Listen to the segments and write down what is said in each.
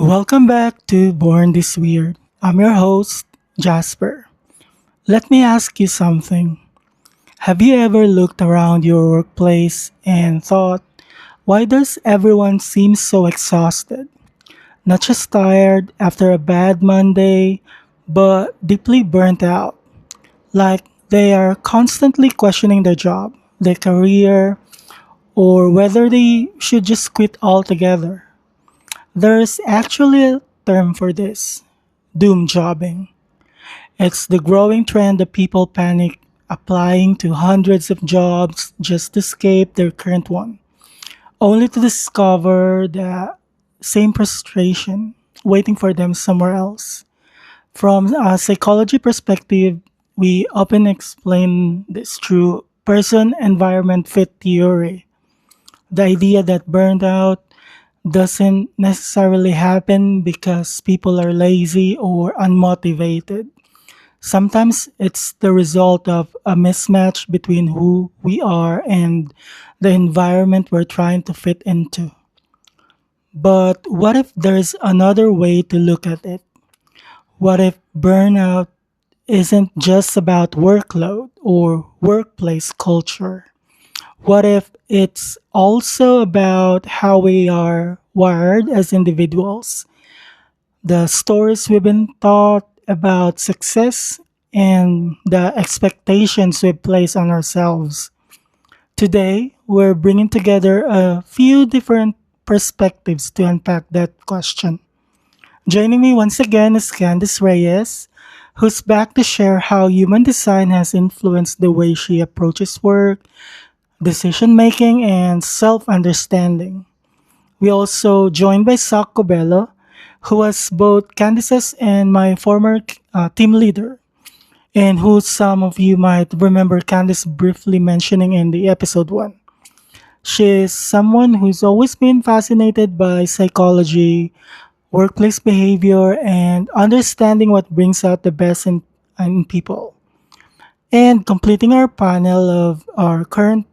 Welcome back to Born This Weird. I'm your host, Jasper. Let me ask you something. Have you ever looked around your workplace and thought, why does everyone seem so exhausted? Not just tired after a bad Monday, but deeply burnt out. Like they are constantly questioning their job, their career, or whether they should just quit altogether. There's actually a term for this: doom jobbing. It's the growing trend of people panic applying to hundreds of jobs just to escape their current one, only to discover the same frustration waiting for them somewhere else. From a psychology perspective, we often explain this through person environment fit theory. The idea that burnout doesn't necessarily happen because people are lazy or unmotivated. Sometimes it's the result of a mismatch between who we are and the environment we're trying to fit into. But what if there's another way to look at it? What if burnout isn't just about workload or workplace culture? What if it's also about how we are wired as individuals? The stories we've been taught about success and the expectations we place on ourselves. Today, we're bringing together a few different perspectives to unpack that question. Joining me once again is Candice Reyes, who's back to share how human design has influenced the way she approaches work, decision making, and self understanding. We also joined by Sak Cobello, who was both Candice's and my former team leader, and who some of you might remember Candice briefly mentioning in the episode 1. She is someone who's always been fascinated by psychology, workplace behavior, and understanding what brings out the best in people. And completing our panel of our current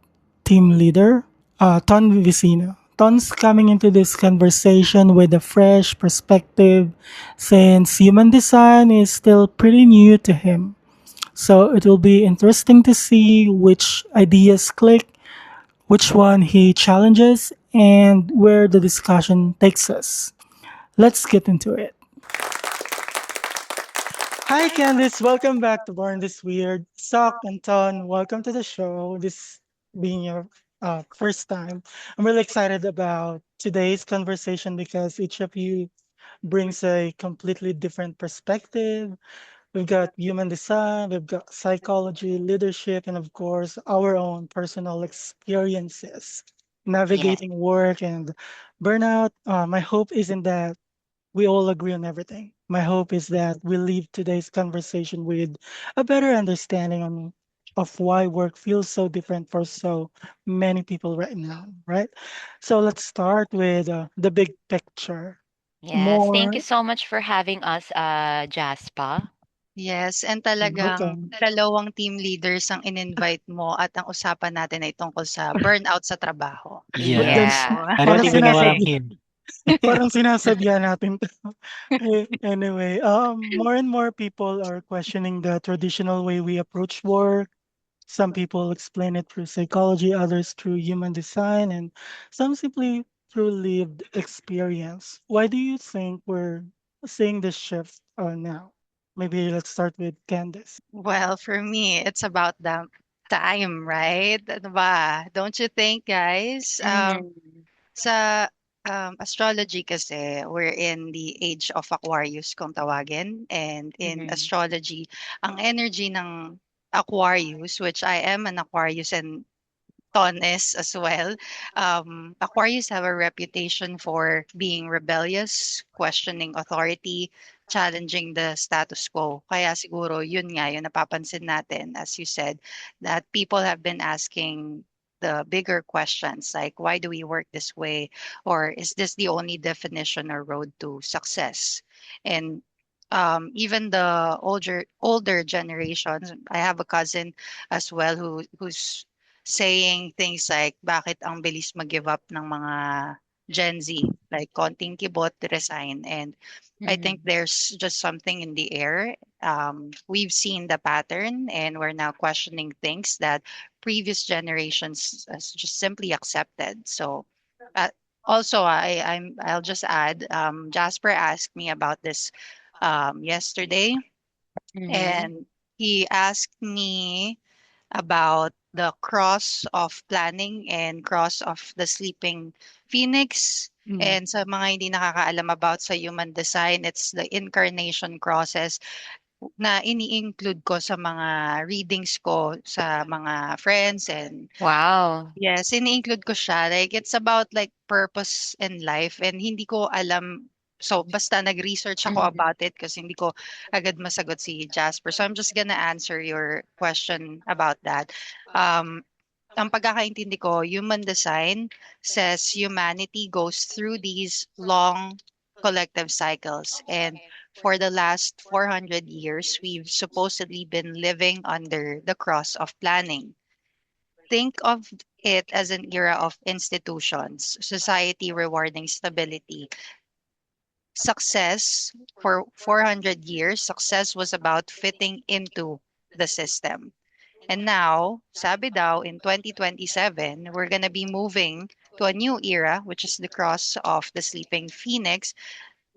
team leader, Ton Vivicino. Ton's coming into this conversation with a fresh perspective since human design is still pretty new to him. So it will be interesting to see which ideas click, which one he challenges, and where the discussion takes us. Let's get into it. Hi, Candice. Welcome back to Born This Weird. Sok and Ton, welcome to the show. This being your first time. I'm really excited about today's conversation because each of you brings a completely different perspective. We've got human design, we've got psychology, leadership, and of course, our own personal experiences Yeah. navigating work and burnout. My hope isn't that we all agree on everything. My hope is that we leave today's conversation with a better understanding of why work feels so different for so many people right now, right? So let's start with the big picture. Yes. Thank you More, so much for having us, Jaspa. Yes, and you're talagang welcome. dalawang team leaders ang in-invite mo at ang usapan natin ay tungkol sa burnout sa trabaho. But Yeah, then, Yes. Yeah. I don't parang even know what sinasabi, I'm in. parang sinasadya natin to. Anyway, more and more people are questioning the traditional way we approach work. Some people explain it through psychology, others through human design, and some simply through lived experience. Why do you think we're seeing this shift now? Maybe let's start with Candace. Well, for me, it's about the time, right? Ano ba? Don't you think, guys? Mhm. Sa astrology kasi, we're in the age of Aquarius kung tawagin. And in Mhm. astrology, ang energy ng Aquarius, which I am an Aquarius and Taurus as well. Aquarius have a reputation for being rebellious, questioning authority, challenging the status quo. Kaya siguro yun nga yung napapansin natin, as you said, that people have been asking the bigger questions like why do we work this way, or is this the only definition or road to success? And even the older generations, I have a cousin as well who's saying things like bakit ang bilis mag-give up ng mga Gen Z, like konting kibot, resign. And I think Mhm. there's just something in the air. We've seen the pattern and we're now questioning things that previous generations just simply accepted. So, uh, also, I'll just add, Jasper asked me about this yesterday, Mhm. and he asked me about the cross of planning and cross of the sleeping phoenix. Mhm. And sa mga hindi nakakaalam about sa human design, it's the incarnation crosses na ini-include ko sa mga readings ko sa mga friends. And Wow. yes, ini-include ko siya. Like, it's about like purpose in life. And hindi ko alam, so basta nag-research ako Mhm. about it kasi hindi ko agad masagot si Jasper. So I'm just gonna answer your question about that. Um, ang pagkakaintindi ko, human design says humanity goes through these long collective cycles. And for the last 400 years, we've supposedly been living under the cross of planning. Think of it as an era of institutions, society rewarding stability. Success for 400 years, success was about fitting into the system. And now, sabi daw, in 2027, we're going to be moving to a new era, which is the cross of the sleeping phoenix.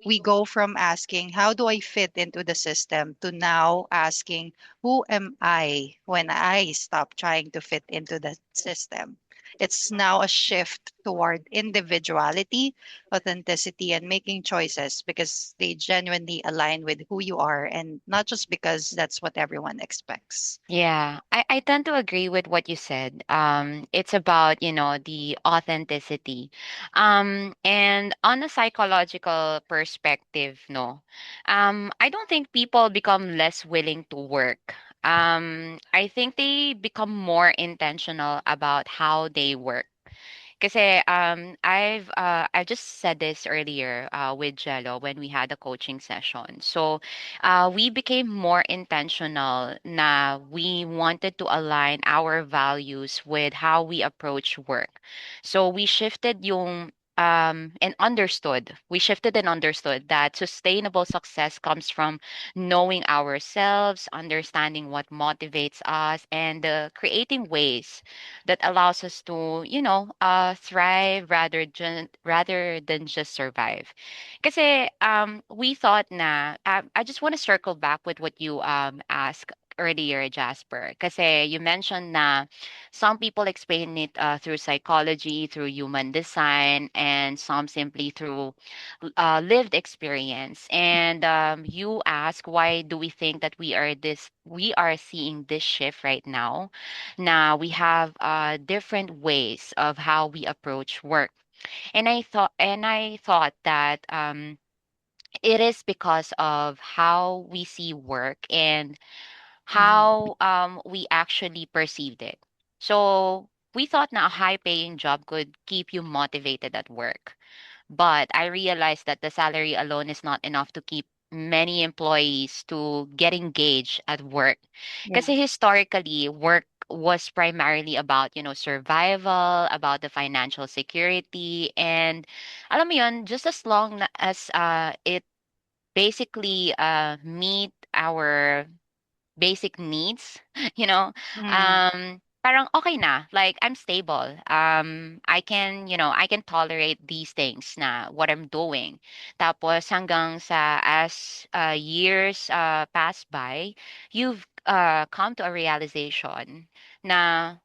We go from asking, how do I fit into the system, to now asking, who am I when I stop trying to fit into the system? It's now a shift toward individuality, authenticity, and making choices because they genuinely align with who you are and not just because that's what everyone expects. Yeah, I tend to agree with what you said. It's about, the authenticity. And on a psychological perspective, no, I don't think people become less willing to work. I think they become more intentional about how they work. Kasi I just said this earlier with Jello when we had a coaching session. So we became more intentional na we wanted to align our values with how we approach work. So we shifted and understood that sustainable success comes from knowing ourselves, understanding what motivates us, and creating ways that allows us to, thrive rather than just survive. Kasi we thought na I just want to circle back with what you asked earlier, Jasper. Kasi you mentioned na some people explain it through psychology, through human design, and some simply through lived experience. And you ask, why do we think that we are seeing this shift right now? Now we have different ways of how we approach work. And I thought that it is because of how we see work and Mhm. how we actually perceived it. So we thought na a high paying job could keep you motivated at work. But I realized that the salary alone is not enough to keep many employees to get engaged at work. Yeah. Because historically, work was primarily about, survival, about the financial security, and alam mo yun, just as long as it basically meet our basic needs, you know, Mm. parang okay na. Like I'm stable. I can tolerate these things na what I'm doing. Tapos hanggang sa as years pass by, you've come to a realization na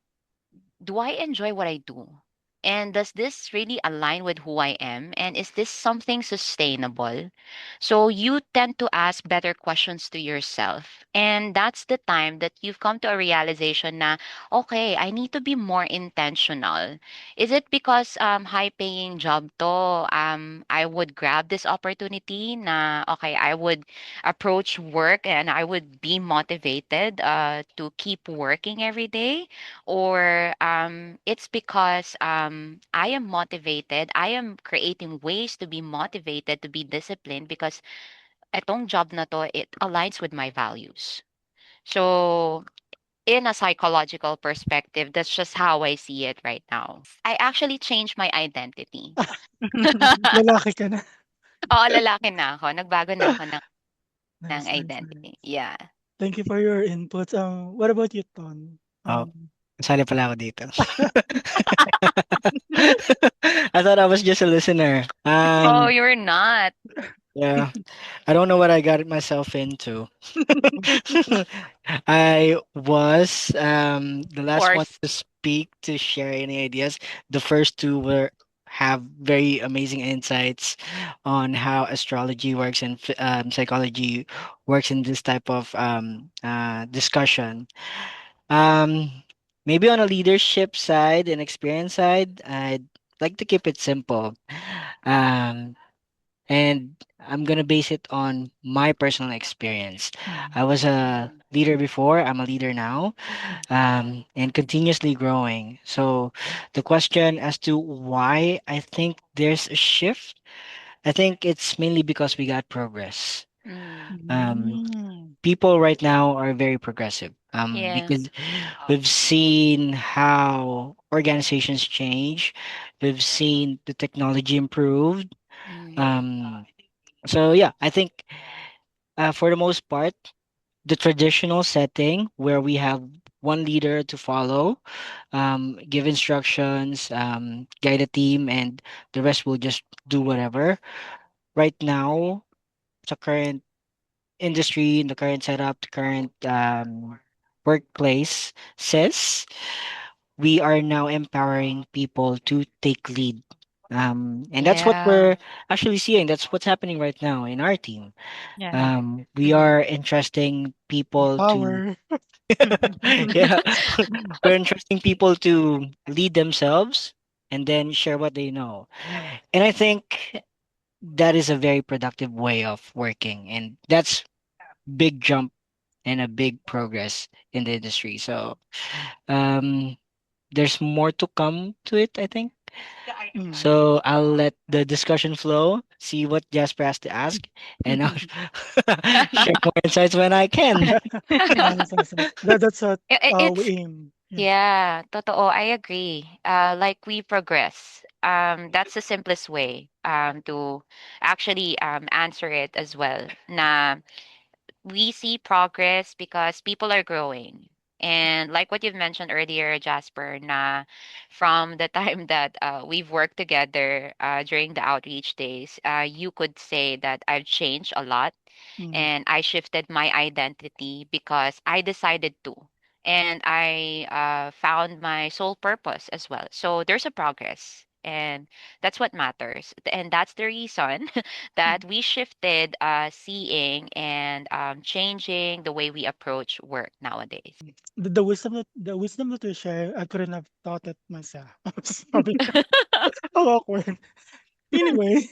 do I enjoy what I do? And does this really align with who I am? And is this something sustainable? So you tend to ask better questions to yourself. And that's the time that you've come to a realization na, okay, I need to be more intentional. Is it because high paying job to, I would grab this opportunity na, okay, I would approach work and I would be motivated to keep working every day? Or it's because I am motivated. I am creating ways to be motivated, to be disciplined because etong job na to, it aligns with my values. So in a psychological perspective, that's just how I see it right now. I actually changed my identity. Lalaki ka na. Oo, lalaki na ako. Nagbago na ako ng Nice, nice, identity. nice. Yeah. Thank you for your inputs. What about you, Ton? Oh, kasali pala ako dito. I thought I was just a listener. Oh, you're not. Yeah, I don't know what I got myself into. I was the Of last one course. to speak to share any ideas. The first two were have very amazing insights on how astrology works and psychology works in this type of discussion. Um, Maybe on a leadership side and experience side, I'd like to keep it simple. Um, and I'm gonna base it on my personal experience. Mm, I was a leader before, I'm a leader now, mm, and continuously growing. So the question as to why I think there's a shift, I think it's mainly because we got progress. Mm. Um, mm, People right now are very progressive. Yeah. Because we've seen how organizations change, we've seen the technology improved. Mm. Um, so yeah, I think for the most part, the traditional setting where we have one leader to follow, give instructions, guide a team, and the rest will just do whatever. Right now, the current industry, in the current setup, the current workplace says we are now empowering people to take lead. And that's what Yeah. we're actually seeing. That's what's happening right now in our team. Yeah. We Mhm. are entrusting people to, power. yeah, we're entrusting people to lead themselves and then share what they know. And I think that is a very productive way of working. And that's big jump and a big progress in the industry. So, um, there's more to come to it, I think. Mm. So I'll let the discussion flow, see what Jasper has to ask, and I'll share more insights when I can. Nice, nice, nice. That's what we It's aim. Yeah. yeah, totoo. I agree. Like we progress. That's the simplest way to actually answer it as well. Na we see progress because people are growing. And like what you've mentioned earlier, Jasper, na from the time that we've worked together during the outreach days, you could say that I've changed a lot Mm. and I shifted my identity because I decided to. And I found my sole purpose as well. So there's a progress. And that's what matters. And that's the reason that we shifted seeing and changing the way we approach work nowadays. The wisdom that you share, I couldn't have thought it myself. Sorry, how awkward. Anyway,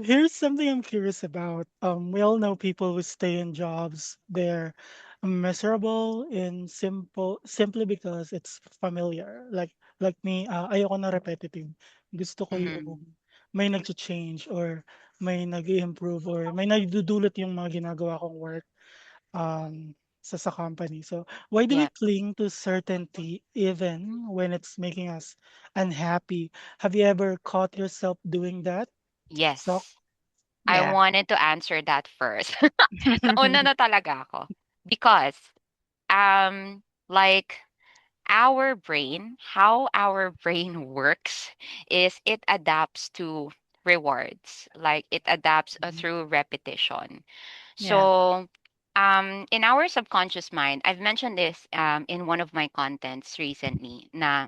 here's something I'm curious about. We all know people who stay in jobs they're miserable and simply because it's familiar. Like me, ayoko na repetitive. Gusto ko Mhm. yung may nag-change or may nag-improve or may nagdudulot yung mga ginagawa kong work sa company. So why do we Yeah. cling to certainty even when it's making us unhappy? Have you ever caught yourself doing that? So, Yes. I Yeah. wanted to answer that first. Nauna na talaga ako. Because, like, how our brain works is it adapts to rewards. Like, it adapts mhm, through repetition. Yeah. So, in our subconscious mind, I've mentioned this in one of my contents recently, na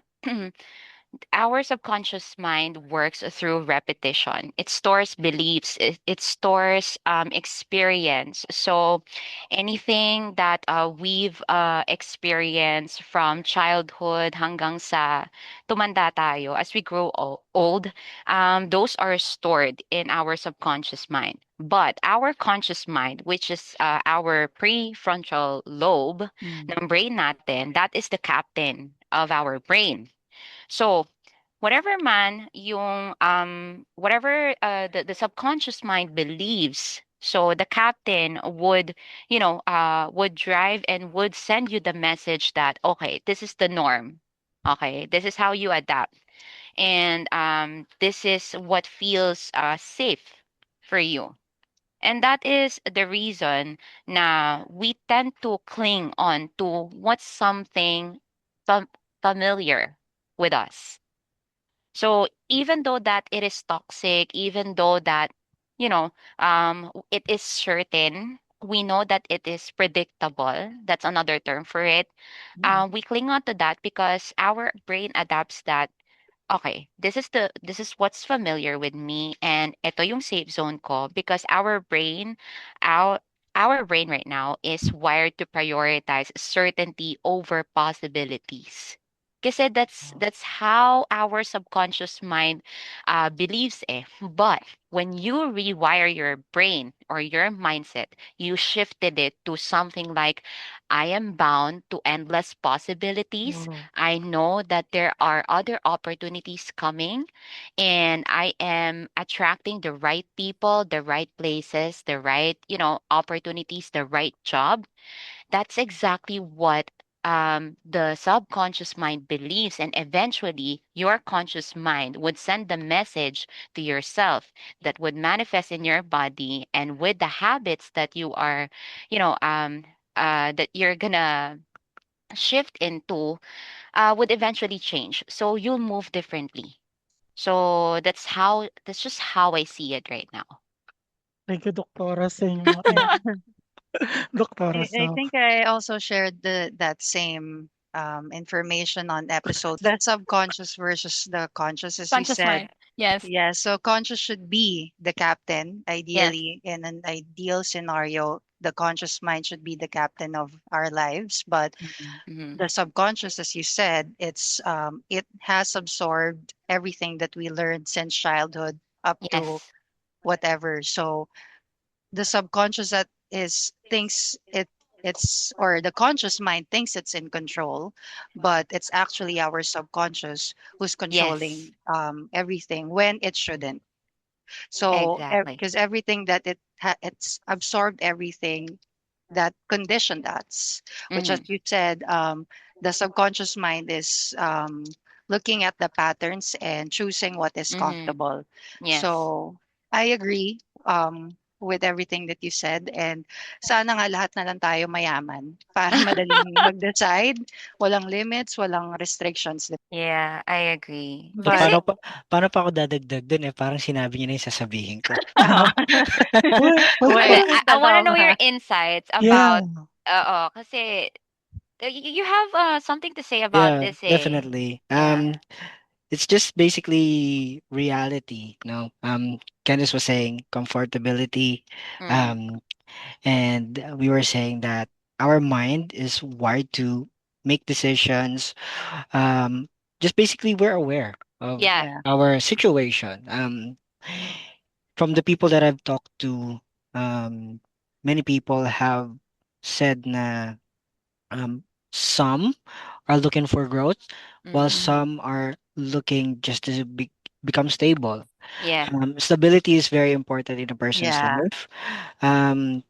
our subconscious mind works through repetition. It stores beliefs, it stores experience. So anything that we've experienced from childhood hanggang sa tumanda tayo, as we grow old, those are stored in our subconscious mind. But our conscious mind, which is our prefrontal lobe mm, ng brain natin, that is the captain of our brain. So, whatever man yung whatever the subconscious mind believes, So the captain would, would drive and would send you the message that, okay, this is the norm. Okay, this is how you adapt. And this is what feels safe for you. And that is the reason na we tend to cling on to what's something fam- familiar with us. So even though that it is toxic, even though that, it is certain, we know that it is predictable. That's another term for it. Mm. We cling on to that because our brain adapts that. Okay, this is what's familiar with me, and ito yung safe zone ko because our our brain right now is wired to prioritize certainty over possibilities. Kasi that's how our subconscious mind believes eh. But when you rewire your brain or your mindset, you shifted it to something like, I am bound to endless possibilities. Wow. I know that there are other opportunities coming, and I am attracting the right people, the right places, the right, opportunities, the right job. That's exactly what the subconscious mind believes. And eventually, your conscious mind would send the message to yourself that would manifest in your body. And with the habits that you are, that you're gonna shift into, would eventually change. So you'll move differently. So that's just how I see it right now. Thank you, Doktora, sa inyo. Doktora I Saf. think I also shared that same information on episode the subconscious versus the conscious, as you Conscious said. mind. Yes. Yeah, so conscious should be the captain. Yes. Ideally, in an ideal scenario, the conscious mind should be the captain of our lives. But Mhm. Mm-hmm. the subconscious, as you said, it has absorbed everything that we learned since childhood up to Yes. whatever. So the subconscious that is thinks it's or the conscious mind thinks it's in control, but it's actually our subconscious who's Yes. controlling everything when it shouldn't. So Exactly. because everything that it's absorbed everything that conditioned us, which, as Mm-hmm. you said, the subconscious mind is looking at the patterns and choosing what is Mm-hmm. comfortable. Yes. So I agree with everything that you said, and sana nga lahat na lang tayo mayaman para madaling mag-decide, walang limits, walang restrictions. Yeah, I agree. So, But Kasi, paano pa ako dadagdag dun, eh, parang sinabi niyo na yung sasabihin ko. Wait hindi, wait, lang. I want to know your tama. insights Yeah. about, kasi you have something to say about Yeah, this eh. definitely. Yeah. It's just basically reality, Candice was saying comfortability, Mm. um, and we were saying that our mind is wired to make decisions. Um, just basically, we're aware of Yeah. Yeah, our situation. From the people that I've talked to, um, many people have said na um, some are looking for growth, while Mm-hmm. mhm, some are looking just to become stable. Yeah. Stability is very important in a person's yeah, life. Um,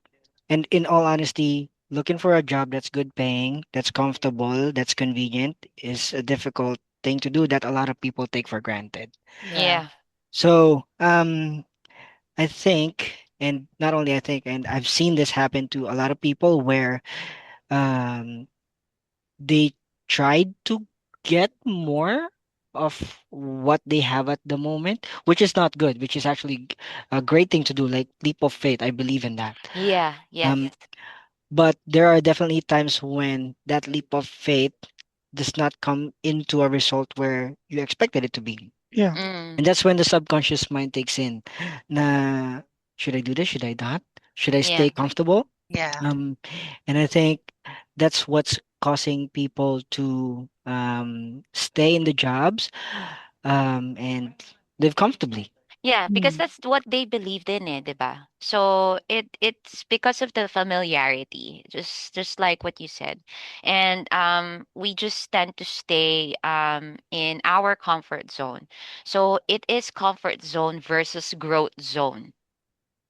and in all honesty, looking for a job that's good paying, that's comfortable, that's convenient is a difficult thing to do that a lot of people take for granted. yeah, Yeah. So, I think, and not only I think, and I've seen this happen to a lot of people where um, they tried to get more of what they have at the moment, which is not good, which is actually a great thing to do, like leap of faith. I believe in that. Yeah. Um, Yes. but there are definitely times when that leap of faith does not come into a result where you expected it to be. Yeah. Mm. And that's when the subconscious mind takes in. Na should I do this? Should I not? Should I Yeah. stay comfortable? yeah. Um, and I think that's what's causing people to stay in the jobs and live comfortably. Yeah, because Mm. that's what they believed in, eh, 'di ba? So it's because of the familiarity, just like what you said. And we just tend to stay in our comfort zone. So it is comfort zone versus growth zone,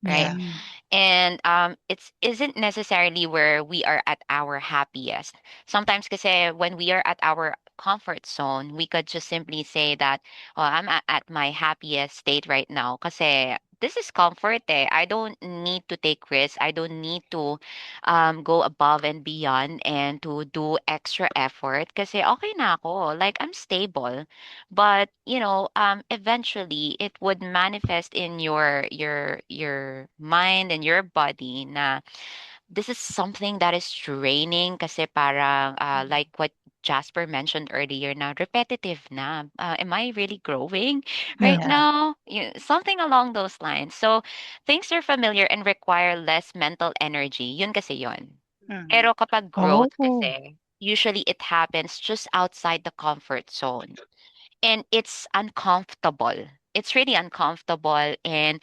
right? Yeah. Mm. And it's isn't necessarily where we are at our happiest. Sometimes kasi when we are at our comfort zone, we could just simply say that, oh, I'm at my happiest state right now kasi this is comfort eh. I don't need to take risks. I don't need to go above and beyond and to do extra effort kasi okay na ako. Like I'm stable. But eventually it would manifest in your mind and your body na this is something that is draining kasi parang Mhm. like what Jasper mentioned earlier na repetitive na. Am I really growing right Yeah. Yeah. now? Something along those lines. So things are familiar and require less mental energy. Yun kasi yun. Mhm. Pero kapag growth Oh. kasi, usually it happens just outside the comfort zone and it's uncomfortable. It's really uncomfortable and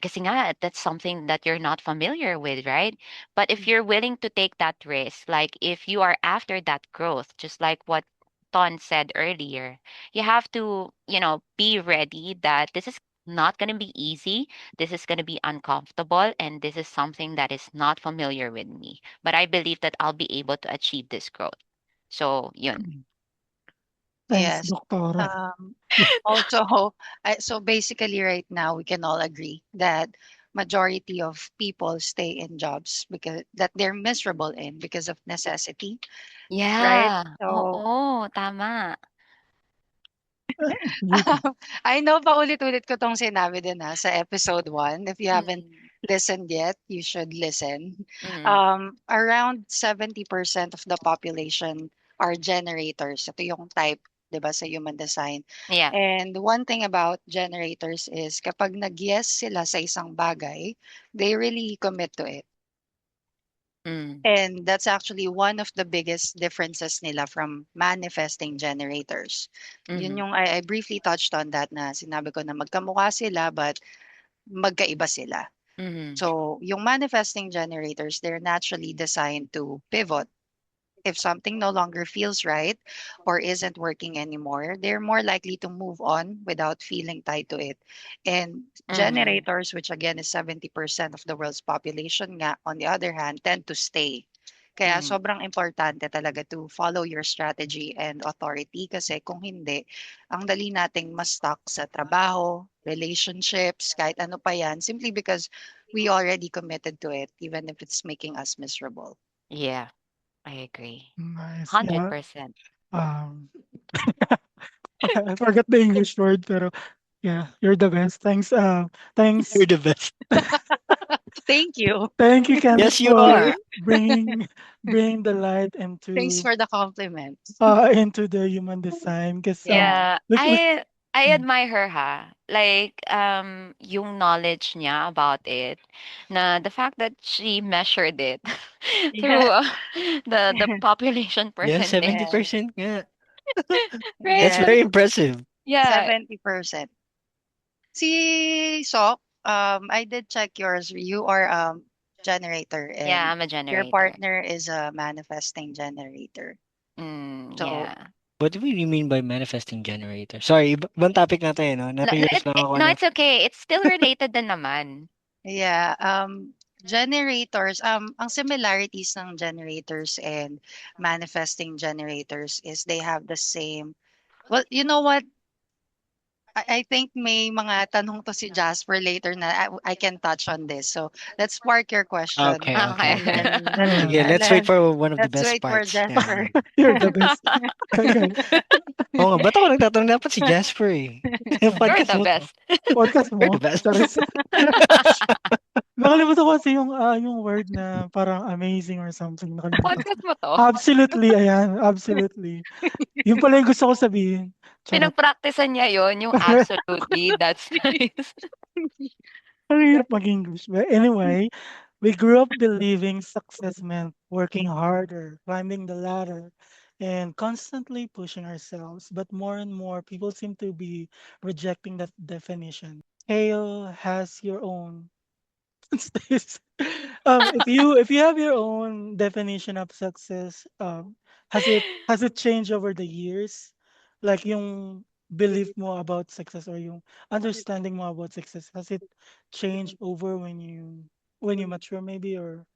kasi nga that's something that you're not familiar with, right? But if you're willing to take that risk, like if you are after that growth, just like what Ton said earlier, you have to, be ready that this is not going to be easy. This is going to be uncomfortable and this is something that is not familiar with me. But I believe that I'll be able to achieve this growth. So, yun. Thanks, Yes. Doktora. Um, Also, so basically, right now we can all agree that majority of people stay in jobs because that they're miserable in because of necessity, right? Yeah. So Oo, tama. Dito. I know paulit-ulit ko 'tong sinabi din, sa episode 1. If you haven't Mm, listened yet, you should listen. mm. Around 70% of the population are generators. Ito yung type, 'di ba, sa human design. Yeah. And one thing about generators is kapag nag-yes sila sa isang bagay, they really commit to it. Mm, And that's actually one of the biggest differences nila from manifesting generators. Yun mhm, yung I briefly touched on that na sinabi ko na magkamukha sila but magkaiba sila. mhm, So, yung manifesting generators, they're naturally designed to pivot. If something no longer feels right or isn't working anymore, they're more likely to move on without feeling tied to it. And mhm. generators, which again is 70% of the world's population, nga, on the other hand, tend to stay. Kaya Mm, sobrang importante talaga to follow your strategy and authority kasi kung hindi, ang dali nating ma-stuck sa trabaho, relationships, kahit ano pa yan, simply because we already committed to it, even if it's making us miserable. yeah, I agree. Nice. Yeah. 100%. Um, I forgot the English word, pero yeah, you're the best. Thanks. You're Thanks. the best. Thank you. Thank you, Candice, Yes, you for are. bringing the light Thanks into for the compliment. into the human design. Because Yeah. Yeah, look, I mm, admire her ha. Like yung knowledge niya about it na the fact that she measured it Yeah. through the population Yeah, percentage, 70% nga. right? That's Yeah. very impressive. Yeah, 70%. Si Sok, I did check yours. You are generator yeah, and I'm a your generator. partner is a manifesting generator. So Yeah. What do you mean by manifesting generator? Sorry, ibang topic na 'to, eh, 'no? No, Na-curious lang ako no, ano. it's okay. It's still related din naman. yeah, generators, ang similarities ng generators and manifesting generators is they have the same. Well, you know what? I think may mga tanong to si Jasper later na I can touch on this. So let's park your question Okay, okay, Okay. and okay. then Sige, let's wait for one of the let's best wait for parts. Yeah, Jasper. yeah. you're the best. Okay. Oo nga, ba't ako nagtatanong? Dapat si Jasper, eh. You're Podcast the mo 'to. best. Podcast You're the mo. best. Charis. Nakalimutan ko kasi yung word na parang amazing or something. Nakalimutan ko. Podcast mo 'to. Absolutely, ayan. Absolutely. Yun pala yung gusto ko sabihin. Charot. Pinagpraktisan niya yon yung absolutely, that's nice. Ang hirap mag-English. But anyway, we grew up believing success meant working harder, climbing the ladder, and constantly pushing ourselves. But more and more people seem to be rejecting that definition. Hale has your own stays. If you have your own definition of success, has it changed over the years? Like yung belief mo about success or yung understanding mo about success, has it changed over when you? when you mature, maybe, or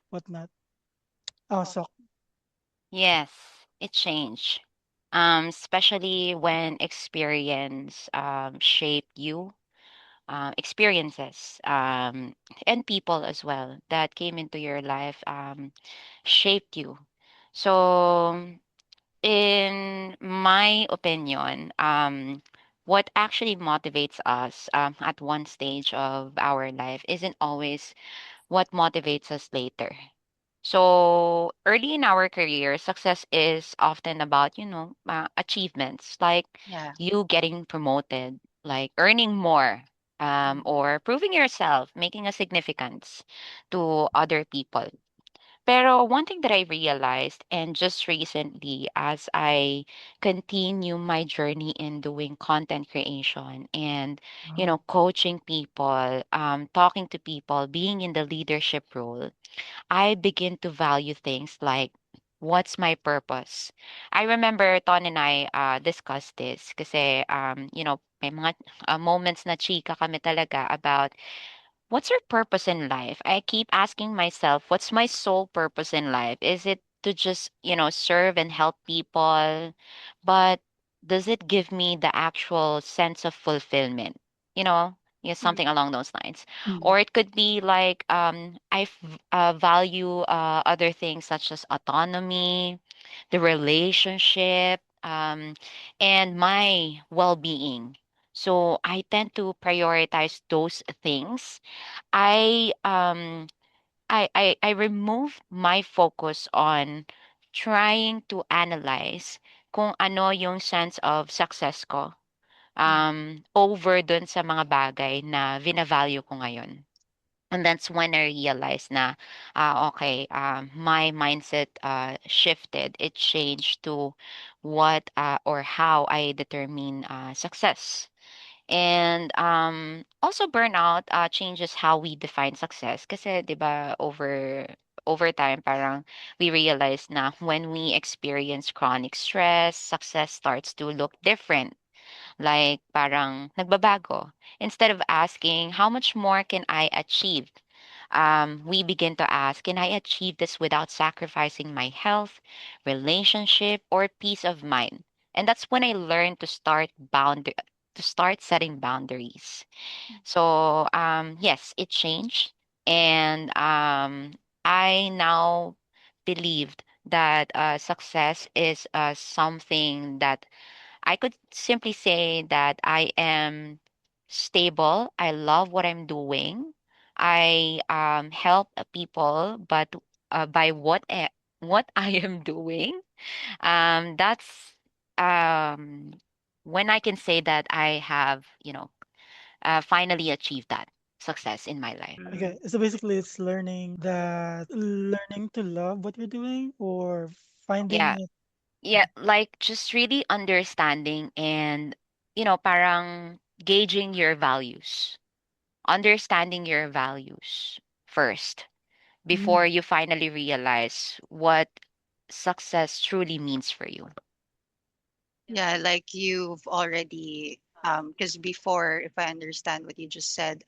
whatnot? Oh, so Yes, it changed. Especially when experience shaped you, experiences and people as well that came into your life shaped you. So, in my opinion, what actually motivates us at one stage of our life isn't always what motivates us later. So early in our career, success is often about, achievements like Yeah. you getting promoted, like earning more, Mm. or proving yourself, making a significance to other people. Pero one thing that I realized, and just recently, as I continue my journey in doing content creation and, wow. coaching people, talking to people, being in the leadership role, I begin to value things like what's my purpose. I remember Ton and I discussed this kasi may mga moments na chika kami talaga about what's your purpose in life? I keep asking myself, what's my sole purpose in life? Is it to just, serve and help people? But does it give me the actual sense of fulfillment? You know, Mm. something along those lines. Mm, Or it could be like value other things such as autonomy, the relationship, and my well-being. So I tend to prioritize those things. I um I remove my focus on trying to analyze kung ano yung sense of success ko Mm. over dun sa mga bagay na vina-value ko ngayon. And that's when I realized na okay, my mindset shifted. It changed to what or how I determine success. And also burnout changes how we define success kasi 'di ba over time parang we realize na when we experience chronic stress, success starts to look different. Like parang nagbabago. Instead of asking how much more can I achieve? We begin to ask, can I achieve this without sacrificing my health, relationship, or peace of mind? And that's when I learned to start setting boundaries. So yes, it changed, and I now believed that success is something that I could simply say that I am stable. I love what I'm doing. I help people, but by what I am doing, that's um, when I can say that I have, finally achieved that success in my life. okay, Mm. so basically it's learning to love what you're doing or finding Yeah, it. yeah, like just really understanding and, parang gauging your values, understanding your values first Mm, before you finally realize what success truly means for you. Yeah, like you've already, because before, if I understand what you just said,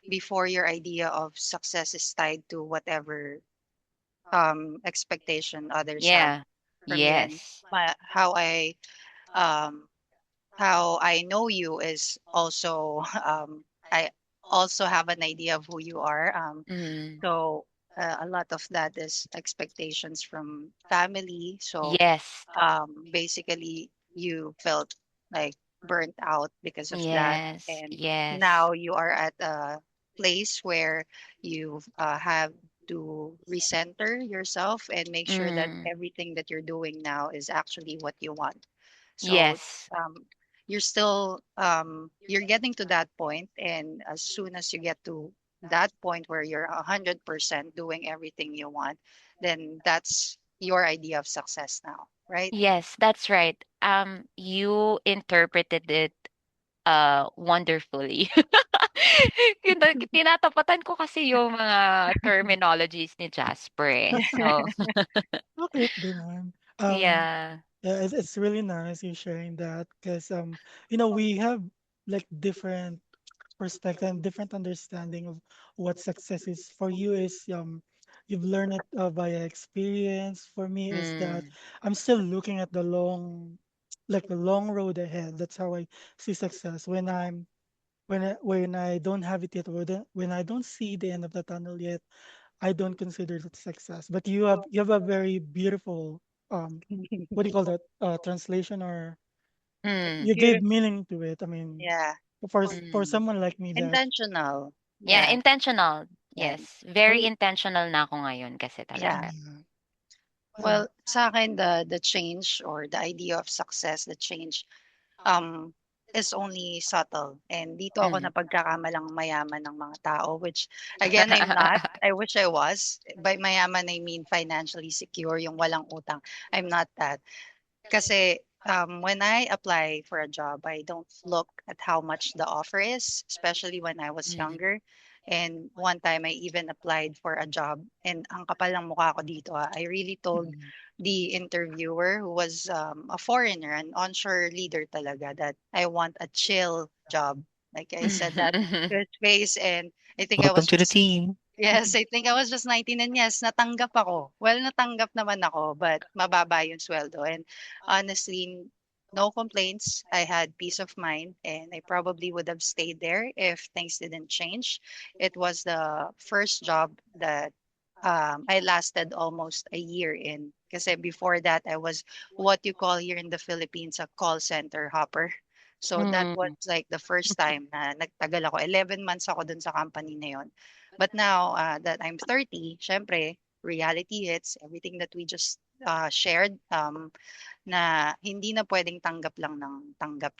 before your idea of success is tied to whatever expectation others have Yeah. from you, and Yes. um, how I know you is also I also have an idea of who you are. Mm. So a lot of that is expectations from family. So Yes. basically you felt like burnt out because of that, Yes. and Yes. now you are at a place where you have to recenter yourself and make sure that Mm. everything that you're doing now is actually what you want. So Yes. you're still you're getting to that point, and as soon as you get to that point where you're 100% doing everything you want, then that's your idea of success now, right? Yes, that's right. You interpreted it wonderfully. Tinatapatan ko kasi yung mga terminologies ni Jasper eh. So, bakit ganun? yeah. Yeah, it's really nice you sharing that because we have like different perspective and different understanding of what success is. For you is you've learned it via experience. For me is that Mm. I'm still looking at the like the long road ahead. That's how I see success. When I don't have it yet, when I don't see the end of the tunnel yet, I don't consider that success. But you have a very beautiful what do you call that translation, or Mm. you gave Beautiful. meaning to it. I mean, Yeah. for Mm. someone like me that Intentional. Yeah, Yeah. intentional. Yeah. Yes, very well, intentional na ako ngayon kasi Yeah. talaga. yeah, well, Well, sa akin, the change or the idea of success, the change, um, is only subtle. And dito ako Mm. napagkakamalang mayaman ng mga tao, which again, I'm not. I wish I was. By mayaman, I mean financially secure, yung walang utang. I'm not that. Kasi when I apply for a job, I don't look at how much the offer is, especially when I was Mm. younger. And one time I even applied for a job and ang kapal ng mukha ko dito. I really told Mm. the interviewer who was a foreigner, an onshore leader talaga, that I want a chill job. Like I said that to his face, and I think I Welcome was to the just team. yes, I think I was just 19, and yes, natanggap ako. Well, natanggap naman ako, but mababa yung sweldo. And honestly, no complaints. I had peace of mind, and I probably would have stayed there if things didn't change. It was the first job that I lasted almost a year in. Kasi before that, I was what you call here in the Philippines a call center hopper. So that was Mm. like the first time na nagtagal ako. 11 months ako dun sa company na yon. But now that I'm 30, syempre, reality hits, everything that we just shared, na hindi na pwedeng tanggap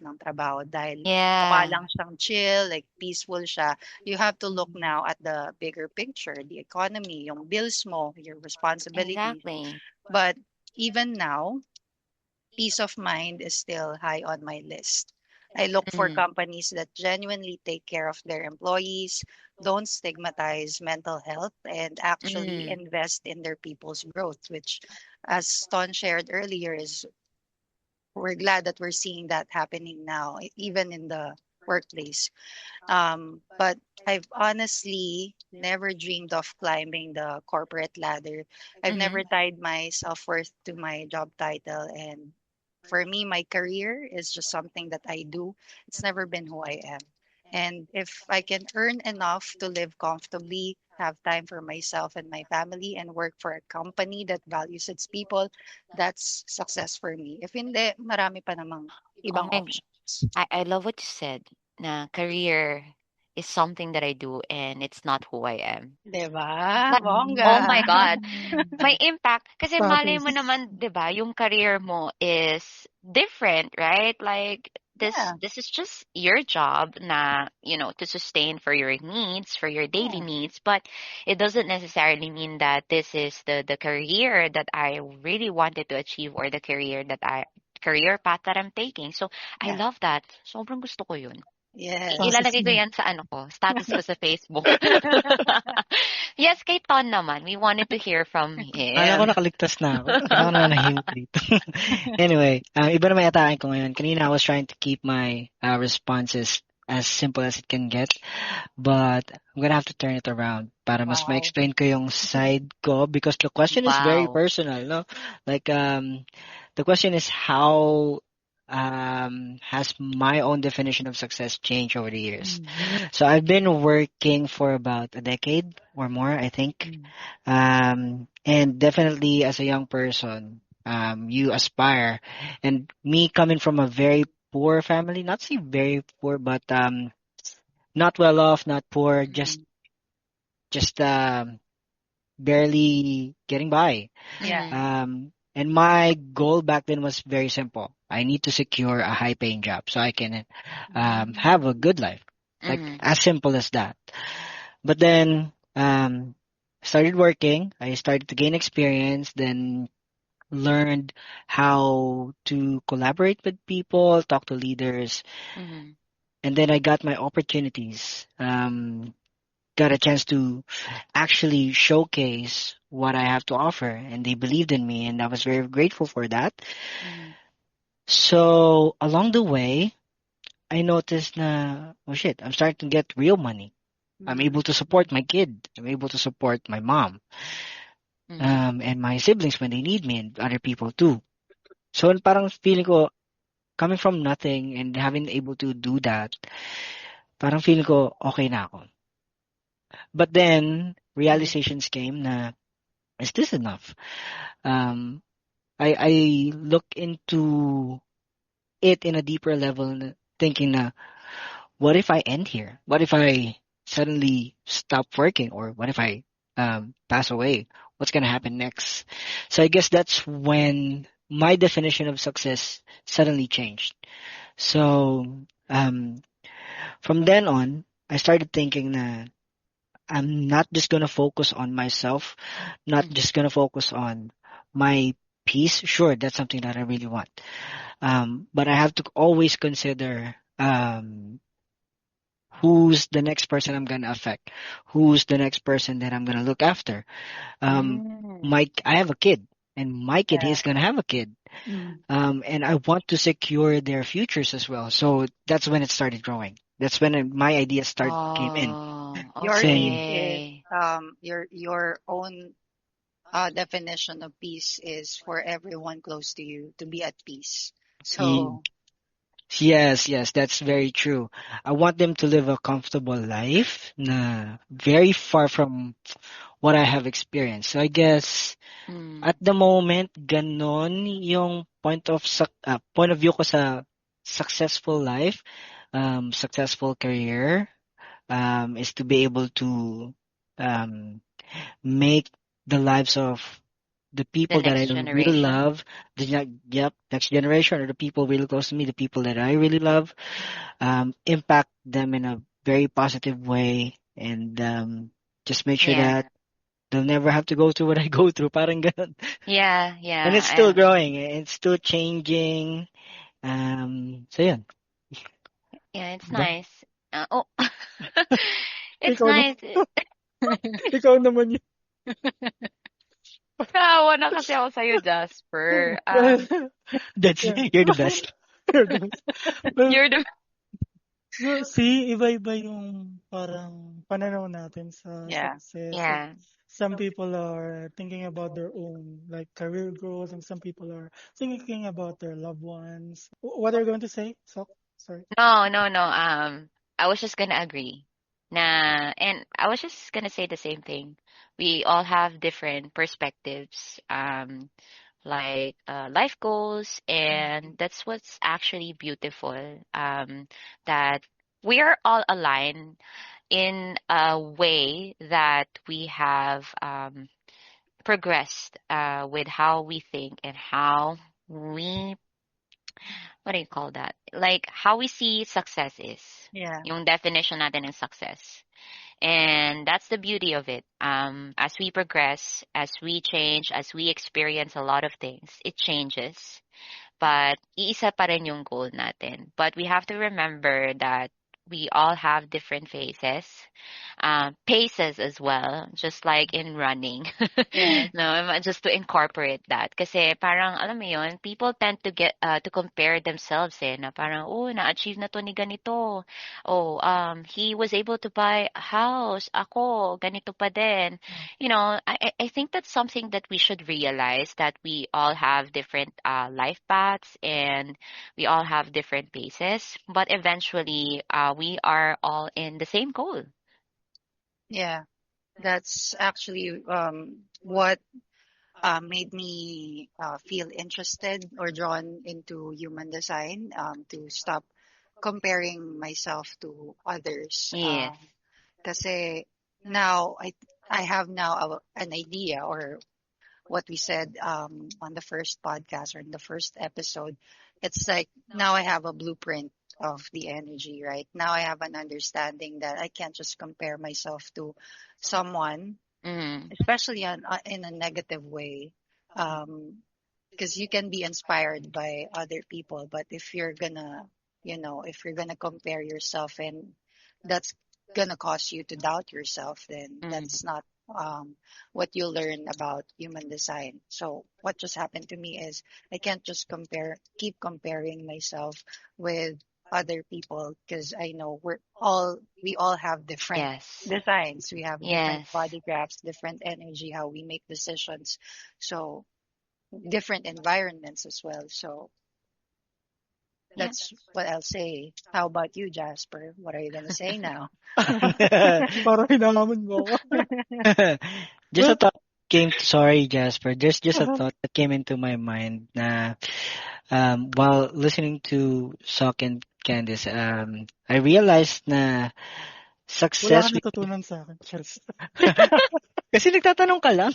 ng trabaho dahil mukha Yeah, lang siyang chill, like peaceful siya. You have to look now at the bigger picture, the economy, yung bills mo, your responsibilities. exactly. But even now, peace of mind is still high on my list. I look for Mm. companies that genuinely take care of their employees, don't stigmatize mental health, and actually Mm. invest in their people's growth, which, as Ton shared earlier, is we're glad that we're seeing that happening now, even in the workplace. But I've honestly never dreamed of climbing the corporate ladder. I've Mhm. never tied my self-worth to my job title. And for me, my career is just something that I do. It's never been who I am. And if I can earn enough to live comfortably, have time for myself and my family, and work for a company that values its people, that's success for me. If hindi, marami pa namang Oh ibang my options. I love what you said. Na career is something that I do and it's not who I am. 'Di ba? But Bongga. oh my God, mm, may impact kasi malay mo status. naman, 'di ba, yung career mo is different, right? Like this Yeah, this is just your job na, to sustain for your needs, for your daily yeah, needs, but it doesn't necessarily mean that this is the career that I really wanted to achieve or the career path that I'm taking. So I yeah. love that. Sobrang gusto ko 'yun. Yes. Status Ilalagay ko mo. 'yan sa ano ko, status ko sa Facebook. Yes, kay Ton naman, we wanted to hear from Akala ko him. nakaligtas na ako. Akala ko nanahimik dito. Anyway, iba naman yata akin ko ngayon. Kanina I was trying to keep my responses as simple as it can get, but I'm gonna have to turn it around para mas Wow. ma-explain ko yung side ko because the question is very Wow. personal, no? Like, the question is how has my own definition of success changed over the years? Mm, So I've been working for about a decade or more, I think. mm, And definitely as a young person, you aspire. And me coming from a very poor family, not say very poor, but not well off, not poor, just Mhm. just barely getting by. Yeah. Mhm. And my goal back then was very simple. I need to secure a high paying job so I can have a good life. Like Mhm. as simple as that. But then started working. I started to gain experience, then learned how to collaborate with people, talk to leaders, Mhm. and then I got my opportunities. Got a chance to actually showcase what I have to offer, and they believed in me, and I was very grateful for that. Mhm. So along the way, I noticed na, oh shit, I'm starting to get real money. I'm able to support my kid. I'm able to support my mom, Mm-hmm. and my siblings when they need me, and other people too. So parang feeling ko, coming from nothing and having able to do that, parang feeling ko okay na ako. But then realizations came na, is this enough? Um, I look into it in a deeper level, thinking na, what if I end here? What if I suddenly stop working, or what if I pass away? What's gonna happen next? So I guess that's when my definition of success suddenly changed. So from then on, I started thinking that I'm not just gonna focus on myself, not Mm-hmm. just gonna focus on my peace. Sure, that's something that I really want. But I have to always consider who's the next person I'm gonna affect, who's the next person that I'm gonna look after. Um, Mm. my I have a kid, and my kid Yeah. he's gonna have a kid. Mm. And I want to secure their futures as well. So that's when it started growing. That's when my ideas start came in, Oh, Your saying, is okay. your own definition of peace is for everyone close to you to be at peace. "Ye- So yes, yes, that's very true. I want them to live a comfortable life, na very far from what I have experienced. So I guess at Mm. the moment, ganon yung point of view ko sa successful life, successful career, is to be able to um, make the lives of the The people that I next really generation. love, next generation, or the people really close to me, the people that I really love, impact them in a very positive way, and just make sure Yeah. that they'll never have to go through what I go through. Parang ganun. Yeah, And it's yeah. still growing. It's still changing. So yeah. Yeah, it's Ba? nice. Oh, it's Ikaw na, nice. ikaw naman yun. Naawa na kasi ako sa'yo, Jasper. Well, That's yeah. you're the best. You're the best. Well, You're the so, see, iba-iba yung parang pananaw natin sa yeah. success. Like, Yeah. some people are thinking about their own like career growth, and some people are thinking about their loved ones. What are you going to say? So, sorry. No, no, no. I was just gonna agree. And I was just gonna say the same thing. We all have different perspectives, like life goals, and that's what's actually beautiful. That we are all aligned in a way that we have progressed with how we think and how we, what do you call that? Like how we see success is. Yeah. Yung definition natin ng success. And that's the beauty of it. As we progress, as we change, as we experience a lot of things, it changes. But iisa pa rin yung goal natin. But we have to remember that we all have different phases, paces as well, just like in running. Yeah. No, just to incorporate that. Kasi parang, alam mo yun, people tend to get, to compare themselves na parang, oh, na-achieve na to ni ganito. Oh, he was able to buy a house. Ako, ganito pa din. I think that's something that we should realize, that we all have different life paths, and we all have different paces, but eventually we are all in the same goal. Yeah. That's actually what made me feel interested or drawn into human design, to stop comparing myself to others. Yes. Kasi now I have now an idea, or what we said on the first podcast or in the first episode. It's like now I have a blueprint of the energy, right? Now I have an understanding that I can't just compare myself to someone, Mm. especially in a negative way. Because you can be inspired by other people, but if you're gonna, if you're gonna compare yourself, and that's gonna cause you to doubt yourself, then Mm. that's not what you learn about human design. So what just happened to me is I can't just keep comparing myself with other people, because I know we all have different Yes. designs. We have different Yes. body graphs, different energy, how we make decisions. So different environments as well. So Yeah. that's what I'll say. How about you, Jasper? What are you gonna say now? Parang hinahamon mo ako. Just a Well, thought sorry, Jasper. There's just a thought that came into my mind na while listening to Sock and Candice, I realized na wala success kang natutunan sa akin. Cheers. kasi nagtatanong ka lang.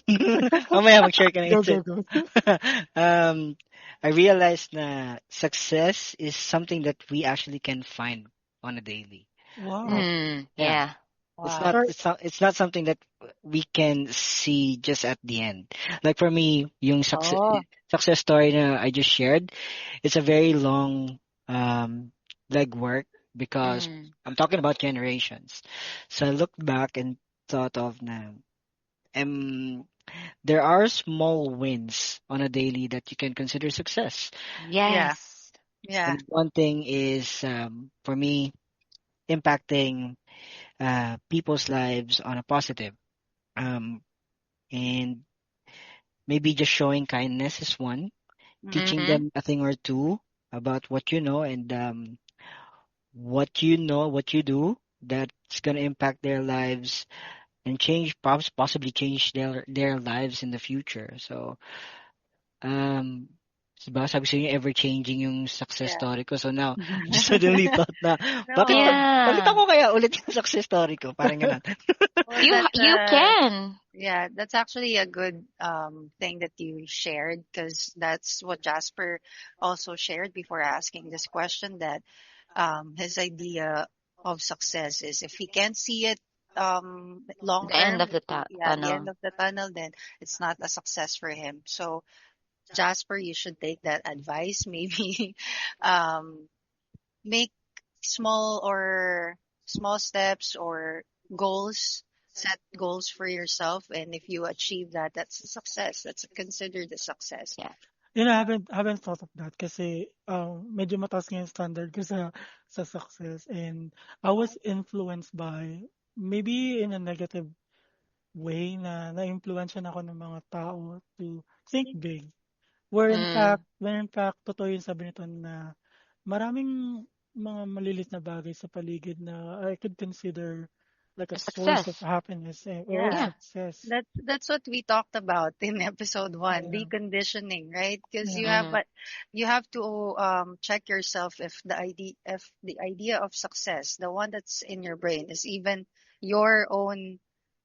Mamaya mag-share ka ng Go, go, insight. go. um, I realized na success is something that we actually can find on a daily. Wow. Yeah. Yeah. Wow. Or, It's not something that we can see just at the end. Like for me, yung Oh, success story na I just shared, it's a very long legwork because Mm. I'm talking about generations. So I looked back and thought of na um there are small wins on a daily that you can consider success. yeah, Yes. yeah, And one thing is for me impacting people's lives on a positive. Um, and maybe just showing kindness is one, mm, teaching Mm-hmm. them a thing or two about what you know and what you know, what you do that's going to impact their lives and possibly change their lives in the future. So, um, diba, sabi sa inyo, ever-changing yung success yeah. story ko. So now, just suddenly thought na, bakit No, palitan Yeah. ko kaya ulit yung success story ko? Parang ganun. well, You that's you can. yeah, that's actually a good thing that you shared, because that's what Jasper also shared before asking this question, that his idea of success is if he can't see it long The end term, of the yeah, the end tunnel. of the tunnel, then it's not a success for him. So Jasper, you should take that advice. Maybe um, make small steps or goals. Set goals for yourself, and if you achieve that, that's a success. That's considered a success. Yeah. haven't thought of that kasi medyo mataas nga yung standard ko sa success, and I was influenced by maybe in a negative way na na-influensyan ako ng mga tao to think big. Mm. Where in fact, totoo yung sabi nito na maraming mga malilit na bagay sa paligid na I could consider like A a source of success. happiness or Yeah. Yeah. success. That's what we talked about in episode one, Yeah, deconditioning, right? Because yeah, Mm-hmm. you have to check yourself if the idea of success, the one that's in your brain, is even your own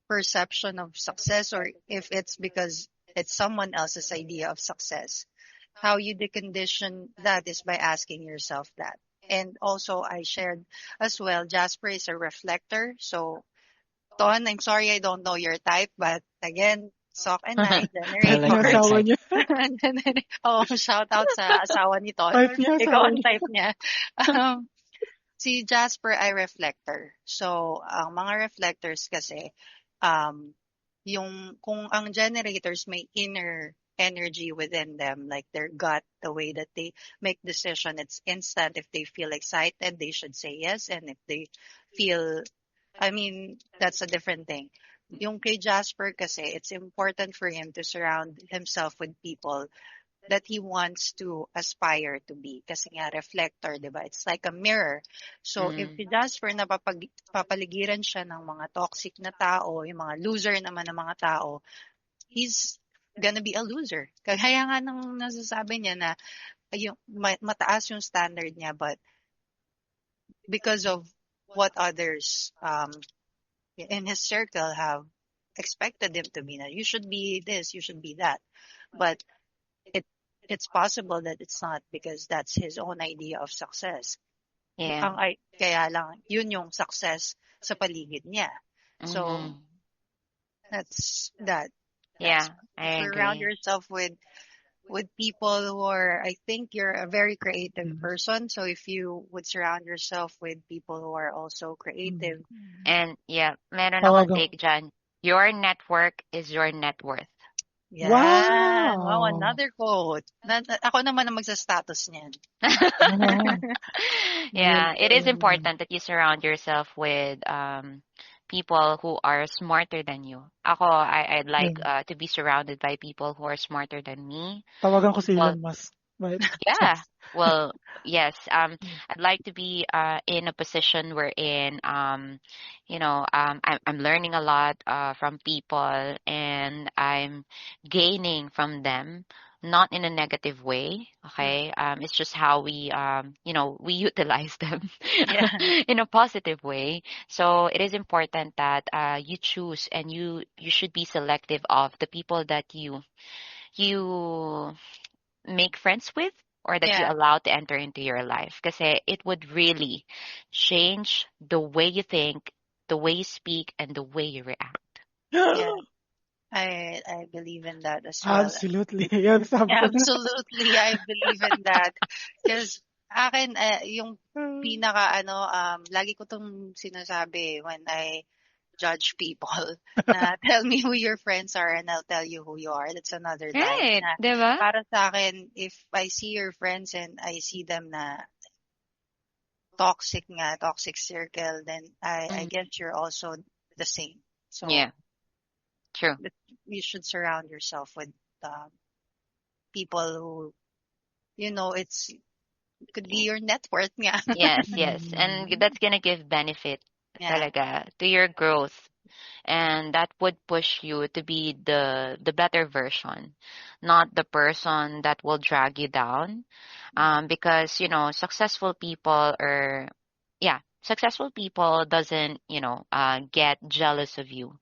perception of success, or if it's because it's someone else's idea of success. How you decondition that is by asking yourself that. And also, I shared as well, Jasper is a reflector. So Ton, I'm sorry I don't know your type, but again, Sok and I, I type like niya her generators. asawa type. niya. Oh, shout out sa asawa ni Ton. Type niya Ikaw asawa ang niya. type niya. Um, si Jasper ay reflector. So, ang mga reflectors kasi, um, kung ang generators may inner energy within them, like their gut, the way that they make decision, it's instant. If they feel excited, they should say yes. And if they feel, I mean, that's a different thing. Yung kay Jasper kasi, it's important for him to surround himself with people that he wants to aspire to be. Kasi nga, reflector, di ba? It's like a mirror. So, if Mm. si Jasper na papaligiran siya ng mga toxic na tao, yung mga loser naman ng mga tao, he's gonna be a loser. Kaya nga nang nasasabi niya na yung, mataas yung standard niya, but because of what others in his circle have expected him to be, na you should be this, you should be that. But it it's possible that it's not, because that's his own idea of success. Yeah. Kaya lang yun yung success sa paligid niya. So Mm-hmm. that's that. Yeah, That's I surround agree. yourself with people who are, I think you're a very creative Yes. person. So if you would surround yourself with people who are also Mm. creative, And yeah, meron akong Tawagan. take dyan. Your network is your net worth. Yan. Wow, Wow! another quote. Ako naman ang magsa-status niyan. Wow. Yeah, it is Galing. important that you surround yourself with people who are smarter than you. I'd like Yeah. to be surrounded by people who are smarter than me. Tawagan ko si People, Elon Musk. Right? yeah. Just, Well, yes. I'd like to be in a position wherein I'm learning a lot from people and I'm gaining from them, not in a negative way. Mm. Okay. It's just how we utilize them Yeah. in a positive way. So it is important that you choose and you should be selective of the people that you make friends with or that you Yeah. allow to enter into your life. Kasi it would really change the way you think, the way you speak, and the way you react. Yeah. I believe in that as well. absolutely. Yan, sabi ko na. Absolutely, I believe in that. Because akin, yung pinaka ano, lagi ko tong sinasabi when I judge people na tell me who your friends are and I'll tell you who you are. That's another line. Right, Na 'di ba? para sa akin, if I see your friends and I see them na toxic nga, toxic circle, then I Mm, guess you're also the same. So yeah, true. that you should surround yourself with um, people who, it's could be your net worth nga. Yes, yes. And Mm, that's gonna give benefit Yeah, talaga to your growth. And that would push you to be the better version, not the person that will drag you down. Because successful people are, yeah, successful people doesn't get jealous of you,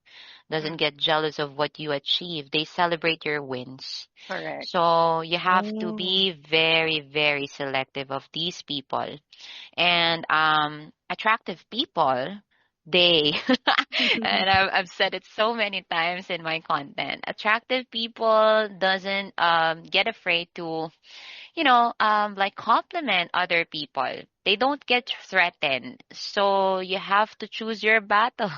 doesn't mm, get jealous of what you achieve. They celebrate your wins. correct. So you have to oh, be very, very selective of these people. And attractive people, they and I've said it so many times in my content. Attractive people doesn't get afraid to like compliment other people. They don't get threatened. So you have to choose your battle.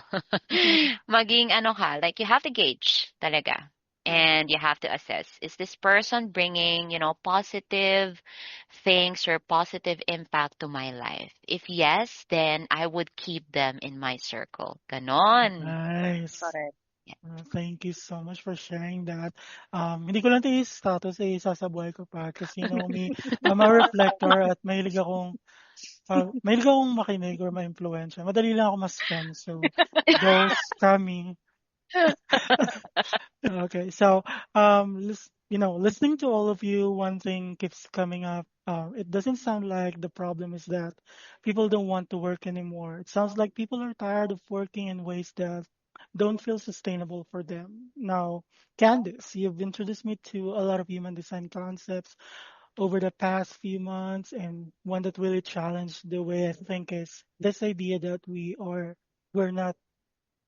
Maging ano ka, like you have to gauge talaga. Mm, And you have to assess, is this person bringing, positive things or positive impact to my life? If yes, then I would keep them in my circle. Ganon. nice. correct. Yeah. Thank you so much for sharing that. Hindi ko lang ito status sasabuhay ko pa kasi you know me, I'm a reflector at mahilig akong makinig or ma-impluwensya. Madali lang ako ma-scam. So, those coming. Okay, so listening to all of you, one thing keeps coming up. It doesn't sound like the problem is that people don't want to work anymore. It sounds like people are tired of working in ways that don't feel sustainable for them. Now, Candice, you've introduced me to a lot of human design concepts over the past few months, and one that really challenged the way I think is this idea that we're not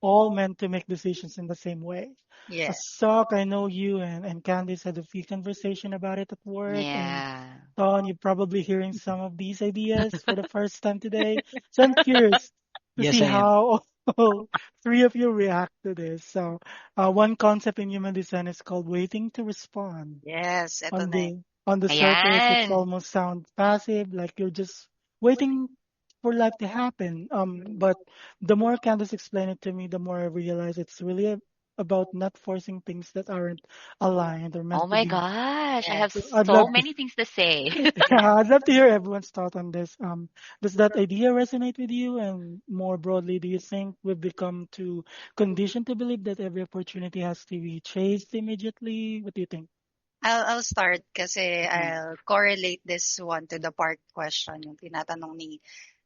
all meant to make decisions in the same way. Yeah. Sock, I know you and Candice had a few conversation about it at work, and Yeah. Ton, you're probably hearing some of these ideas for the first time today. So I'm curious to Yes, see I am. how all three of you react to this. So, one concept in human design is called waiting to respond. Yes, eto On na eh. the surface, it's Ayan. almost sound passive, like you're just waiting for life to happen. But the more Candace explained it to me, the more I realize it's really about not forcing things that aren't aligned or Oh meant to my be. gosh, I Yeah. have So I'd so love to, many things to say. Yeah. yeah, I'd love to hear everyone's thought on this. Does that idea resonate with you? And more broadly, do you think we've become too conditioned to believe that every opportunity has to be chased immediately? What do you think? I'll start kasi Mm, I'll correlate this one to the part question yung tinatanong ni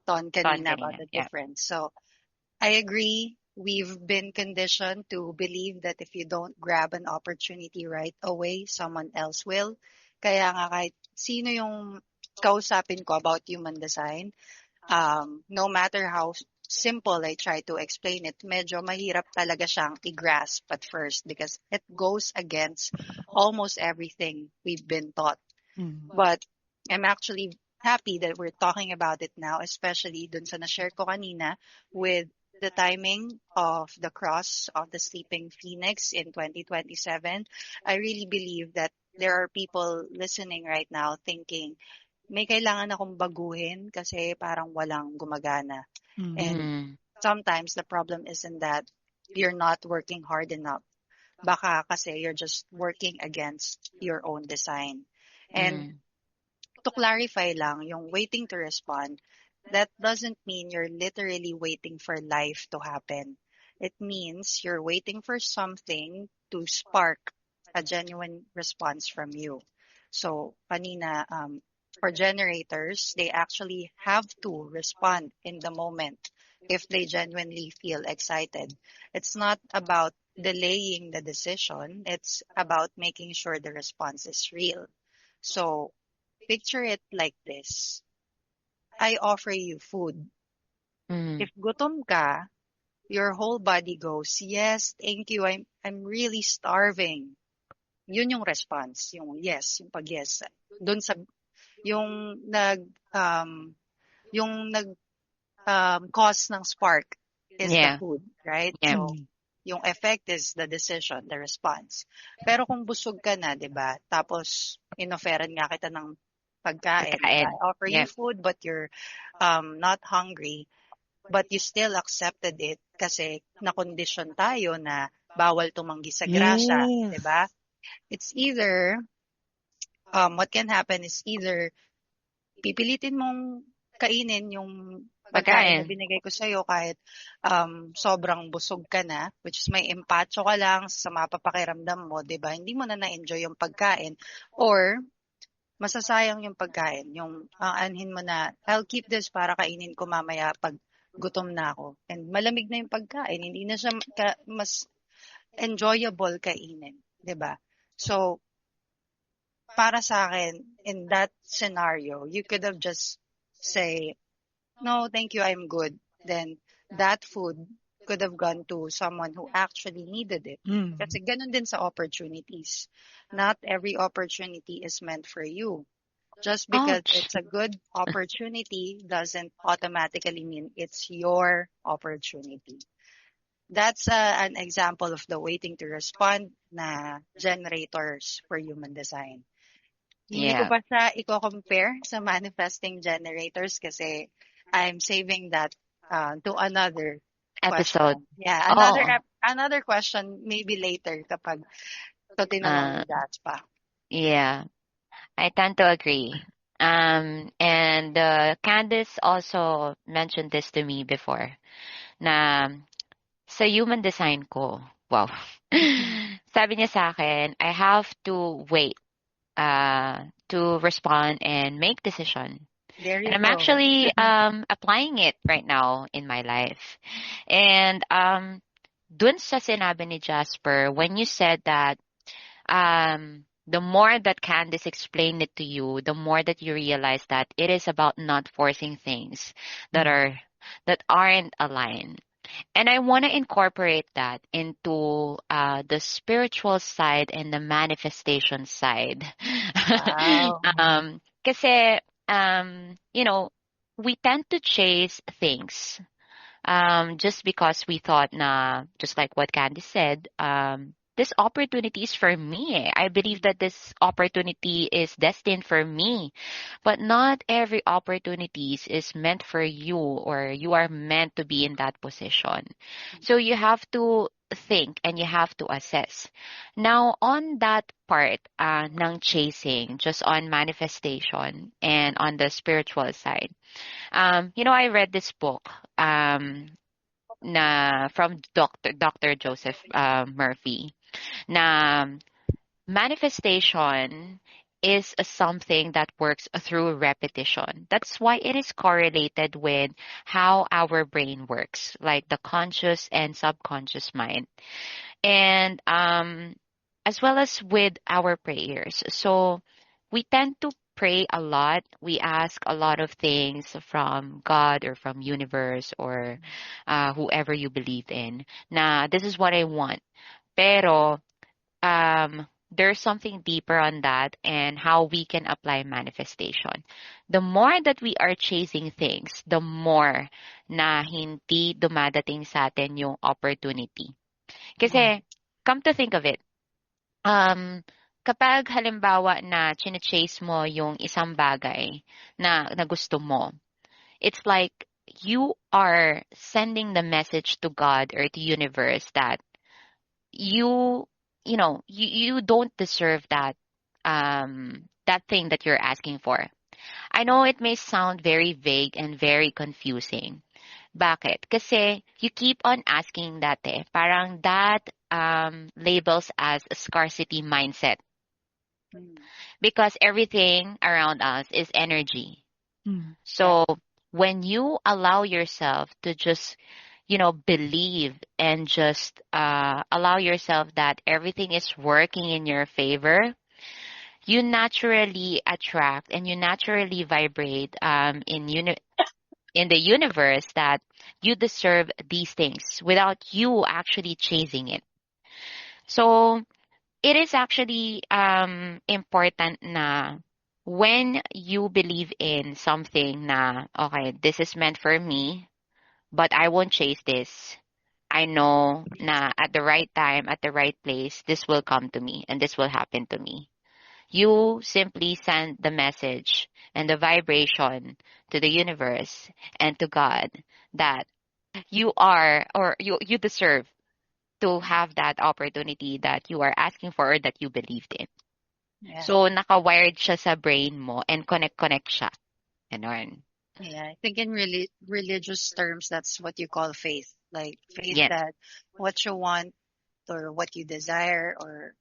Ton Ton kanina about kanina. the Yeah. difference. So I agree. We've been conditioned to believe that if you don't grab an opportunity right away, someone else will. Kaya nga kahit sino yung kausapin ko about human design, no matter how simple I try to explain it, medyo mahirap talaga siyang i-grasp at first because it goes against almost everything we've been taught. Mm, But I'm actually happy that we're talking about it now, especially dun sa na-share ko kanina with the the timing of the cross of the sleeping phoenix in 2027, I really believe that there are people listening right now thinking, may kailangan akong baguhin kasi parang walang gumagana. Mm. And Mm. sometimes the problem isn't that you're not working hard enough. Baka kasi you're just working against your own design. And Mm. to clarify lang, yung waiting to respond, that doesn't mean you're literally waiting for life to happen. It means you're waiting for something to spark a genuine response from you. So, kanina, for generators, they actually have to respond in the moment if they genuinely feel excited. It's not about delaying the decision, it's about making sure the response is real. So, picture it like this. I offer you food. Mm. If gutom ka, your whole body goes, yes, thank you. I'm really starving. Yun yung response, yung yes, yung pag yes. Doon sa yung nag um yung nag cause ng spark is the Yeah. food, right? Yeah. So Mm. yung effect is the decision, the response. Pero kung busog ka na, 'di ba? Tapos inofferan nga kita ng pagkain, 'di ba? Pagkain. I offer you Yeah. food but you're not hungry, but you still accepted it kasi nakondisyon tayo na bawal tumanggi sa grasya, 'di Yes. ba? It's either what can happen is either pipilitin mong kainin yung pagkain na Pagkain. binigay ko sa'yo kahit sobrang busog ka na, which is may empacho ka lang sa mapapakiramdam mo, 'di ba? Hindi mo na na-enjoy yung pagkain or masasayang yung pagkain, yung aanhin mo na, I'll keep this para kainin ko mamaya pag gutom na ako. And malamig na yung pagkain, hindi na siya mas enjoyable kainin, 'di ba? So, para sa akin, in that scenario, you could have just say, no, thank you, I'm good. Then that food could have gone to someone who actually needed it. Mm. Kasi ganun din sa opportunities. Not every opportunity is meant for you. Just because Ouch. it's a good opportunity doesn't automatically mean it's your opportunity. That's an example of the waiting to respond na generators for human design. Hindi ko Yeah. pa siya i-compare sa manifesting generators kasi I'm saving that to another Episode. question. Yeah, Oh. another question maybe later kapag ito tinanong ni Uh, Jaspa. yeah. I tend to agree. And Candice also mentioned this to me before na sa human design ko, wow. Sabi niya sa akin, I have to wait to respond and make decision. There And you I'm go. actually applying it right now in my life. And dun sa sinabi ni Jasper, when you said that the more that Candice explained it to you, the more that you realize that it is about not forcing things that Mm. are that aren't aligned. And I want to incorporate that into the spiritual side and the manifestation side. Wow. Kasi, we tend to chase things just because we thought na, just like what Candy said, this opportunity is for me. I believe that this opportunity is destined for me. But not every opportunity is meant for you or you are meant to be in that position. So you have to think and you have to assess. Now, on that part ng chasing, just on manifestation and on the spiritual side, I read this book na from Dr. Joseph Murphy na manifestation is something that works through repetition. That's why it is correlated with how our brain works, like the conscious and subconscious mind, and as well as with our prayers. So we tend to pray a lot. We ask a lot of things from God or from universe or whoever you believe in. Na this is what I want. Pero there's something deeper on that and how we can apply manifestation. The more that we are chasing things, the more na hindi dumadating sa atin yung opportunity. Kasi, come to think of it, um, kapag halimbawa na chine-chase mo yung isang bagay na gusto mo, it's like you are sending the message to God or to universe that you you don't deserve that thing that you're asking for. I know it may sound very vague and very confusing. Bakit? Kasi you keep on asking that eh. Parang that labels as a scarcity mindset Mm. because everything around us is energy. Mm. So when you allow yourself to just, believe and just allow yourself that everything is working in your favor, you naturally attract and you naturally vibrate in the universe that you deserve these things without you actually chasing it. So it is actually important na when you believe in something na, okay, this is meant for me, but I won't chase this. I know na at the right time, at the right place, this will come to me and this will happen to me. You simply send the message and the vibration to the universe and to God that you are or you deserve to have that opportunity that you are asking for or that you believed in. Yeah. So, naka-wired siya sa brain mo and connect siya. Ganon. Yeah, I think in religious terms, that's what you call faith. Like faith Yes. that what you want or what you desire or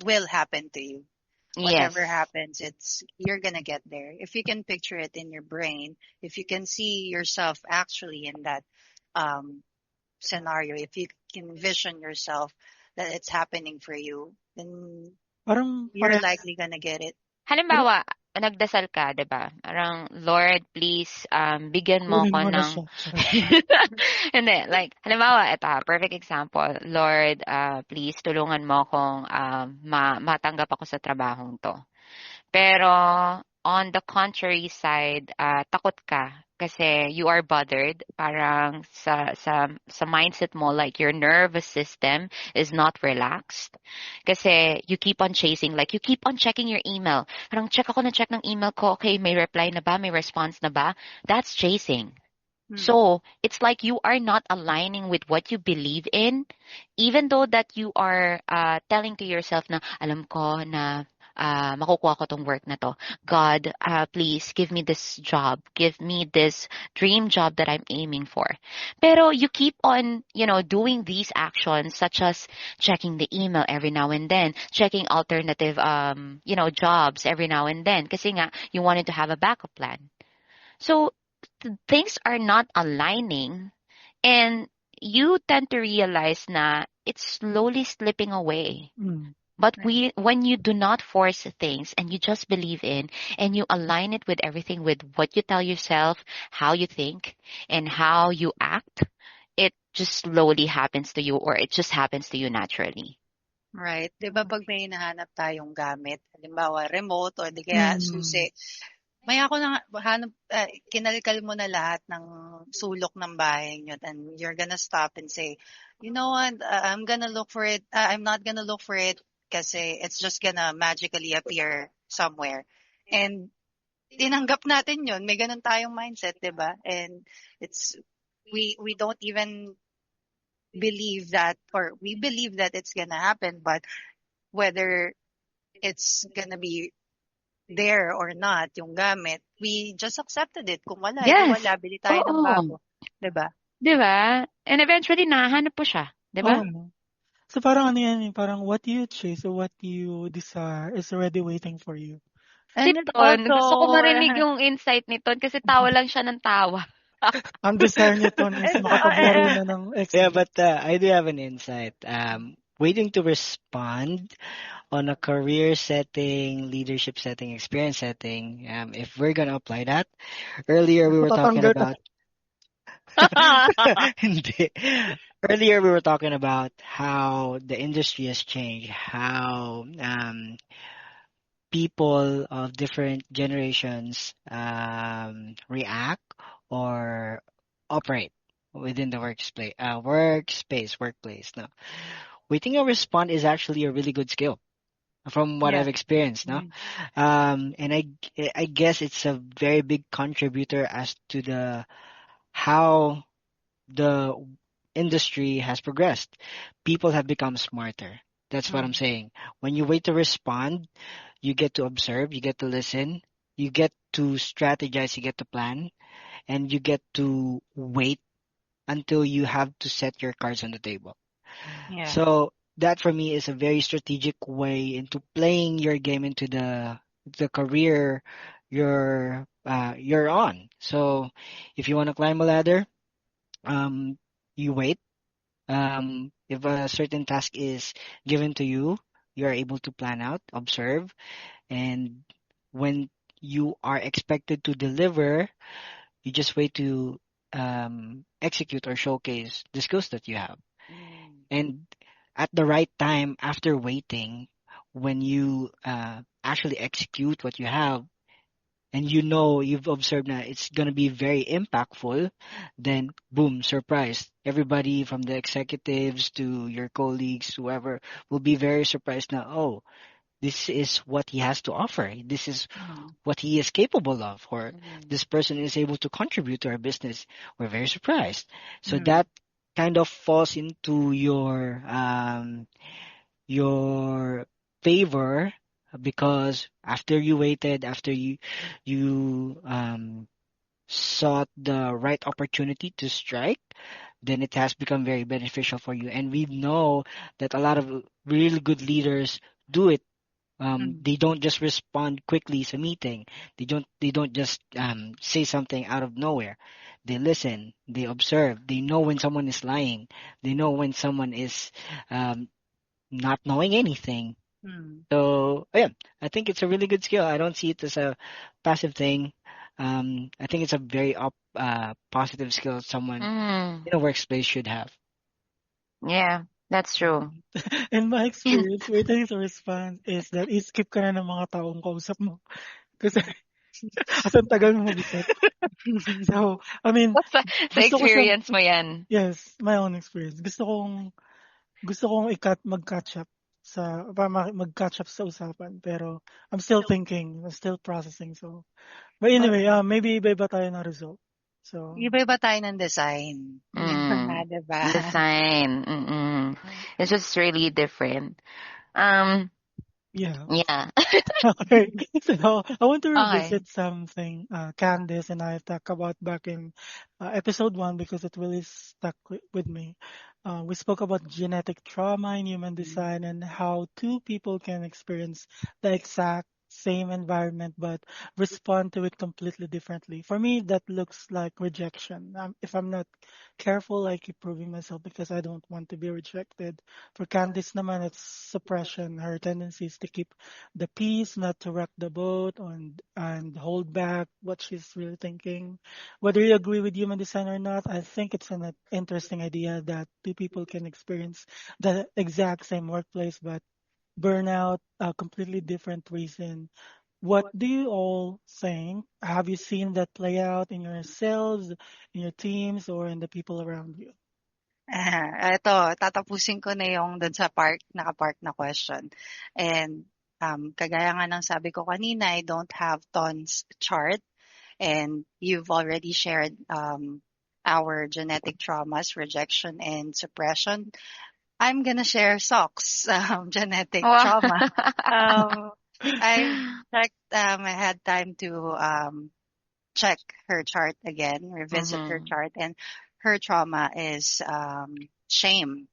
will happen to you. Whatever Yes. happens, you're gonna get there. If you can picture it in your brain, if you can see yourself actually in that um scenario, if you can vision yourself that it's happening for you, then Parang you're pare likely gonna get it. parang Halimbawa, nagdasal ka, 'di ba? Parang, Lord, please, bigyan mo kunin ko mo na ng siya, charot. Hindi, like, halimbawa, ito, perfect example. Lord, please, tulungan mo akong matanggap ako sa trabahong to. Pero, on the contrary side, takot ka kasi you are bothered. Parang sa mindset mo, like your nervous system is not relaxed. Kasi you keep on chasing, like you keep on checking your email. Parang check ako na check ng email ko, okay, may reply na ba? May response na ba? That's chasing. Hmm. So, it's like you are not aligning with what you believe in, even though that you are telling to yourself na, alam ko na makukuha ko tong work na to. God, please give me this job. Give me this dream job that I'm aiming for. Pero you keep on, doing these actions such as checking the email every now and then, checking alternative, jobs every now and then. Kasi nga, you wanted to have a backup plan. So things are not aligning and you tend to realize na it's slowly slipping away. Mm. But Right. when you do not force things and you just believe in and you align it with everything with what you tell yourself, how you think, and how you act, it just slowly happens to you or it just happens to you naturally. Right. 'Di ba pag may hinahanap tayong gamit, halimbawa remote o di kaya susi, may ako na kinalkal mo na lahat ng sulok ng bahay niyo and you're gonna stop and say, you know what, I'm gonna look for it. I'm not gonna look for it kasi it's just gonna magically appear somewhere. And tinanggap natin yun. May ganun tayong mindset, 'di ba? And we don't even believe that, or we believe that it's gonna happen, but whether it's gonna be there or not, yung gamit, we just accepted it. Kung wala, edi Yes. wala, bili tayo ng Oo. bago. 'Di ba? Di ba? And eventually, nahanap po siya. Di ba? Oo 'no. So parang ano yan, eh, parang what you chase or what you desire is already waiting for you. Si And it's Ton, gusto ko also, marinig yung insight ni Ton kasi tawa lang siya ng tawa. Ang desire ni Ton is it's, makapaglaro na ng Yeah, Xbox. but I do have an insight. Waiting to respond on a career setting, leadership setting, experience setting. If we're gonna apply that, earlier we were talking Matatanggal ka. about hindi. Earlier, we were talking about how the industry has changed, how people of different generations react or operate within the workplace. Now, waiting or respond is actually a really good skill from what Yeah. I've experienced. No, Mhm. and I guess it's a very big contributor as to the how the industry has progressed. People have become smarter. That's what I'm Mm. saying. When you wait to respond, you get to observe, you get to listen, you get to strategize, you get to plan, and you get to wait until you have to set your cards on the table. Yeah. So that for me is a very strategic way into playing your game into the career you're on. So if you want to climb a ladder, um, you wait. If a certain task is given to you, you are able to plan out, observe, and when you are expected to deliver, you just wait to execute or showcase the skills that you have. Mm. And at the right time, after waiting, when you actually execute what you have, and you know you've observed that it's going to be very impactful, then boom, surprise. Everybody from the executives to your colleagues, whoever, will be very surprised now. Oh, this is what he has to offer. This is Mm. what he is capable of, or Mm. this person is able to contribute to our business. We're very surprised. So Mm. that kind of falls into your favor because after you waited, after you sought the right opportunity to strike, then it has become very beneficial for you. And we know that a lot of really good leaders do it. Mm. They don't just respond quickly to a meeting. They don't just say something out of nowhere. They listen. They observe. They know when someone is lying. They know when someone is um, not knowing anything. Mm. So yeah, I think it's a really good skill. I don't see it as a passive thing. I think it's a very positive skill someone Mm, in a workplace should have. yeah, that's true. In my experience, waiting to respond is that i-skip ka na ng mga taong kausap mo. Kasi as ang tagal mo mag-isip. So, I mean, Sa gusto ko siyang, experience mo yan. yes, my own experience. Gusto kong mag-catch up para mag-catch up sa usapan. Pero, I'm still thinking, I'm still processing. So, but anyway, maybe iba-iba tayo ng result. So, Iba-iba tayo ng design. Yun na nga, Mm, diba? design. Mm-mm. It's just really different. Um, yeah. yeah. Okay. So I want to Okay. revisit something Candice and I talked about back in episode 1 because it really stuck with me. We spoke about genetic trauma in human Mm. design and how two people can experience the exact same environment but respond to it completely differently. For me, that looks like rejection. If I'm not careful, I keep proving myself because I don't want to be rejected. For Candice naman, it's suppression. Her tendency is to keep the peace, not to rock the boat and hold back what she's really thinking. Whether you agree with human design or not, I think it's an interesting idea that two people can experience the exact same workplace but burn out a completely different reason. What do you all think? Have you seen that play out in yourselves, in your teams, or in the people around you? Eto, tatapusin ko na yung dun sa naka-park na question. And kagaya nga ng sabi ko kanina, I don't have tons chart. And you've already shared our genetic traumas, rejection, and suppression. I'm gonna share Sock's genetic Wow. trauma. Um, I checked. I had time to check her chart again, revisit her Mm-hmm. chart, and her trauma is shame.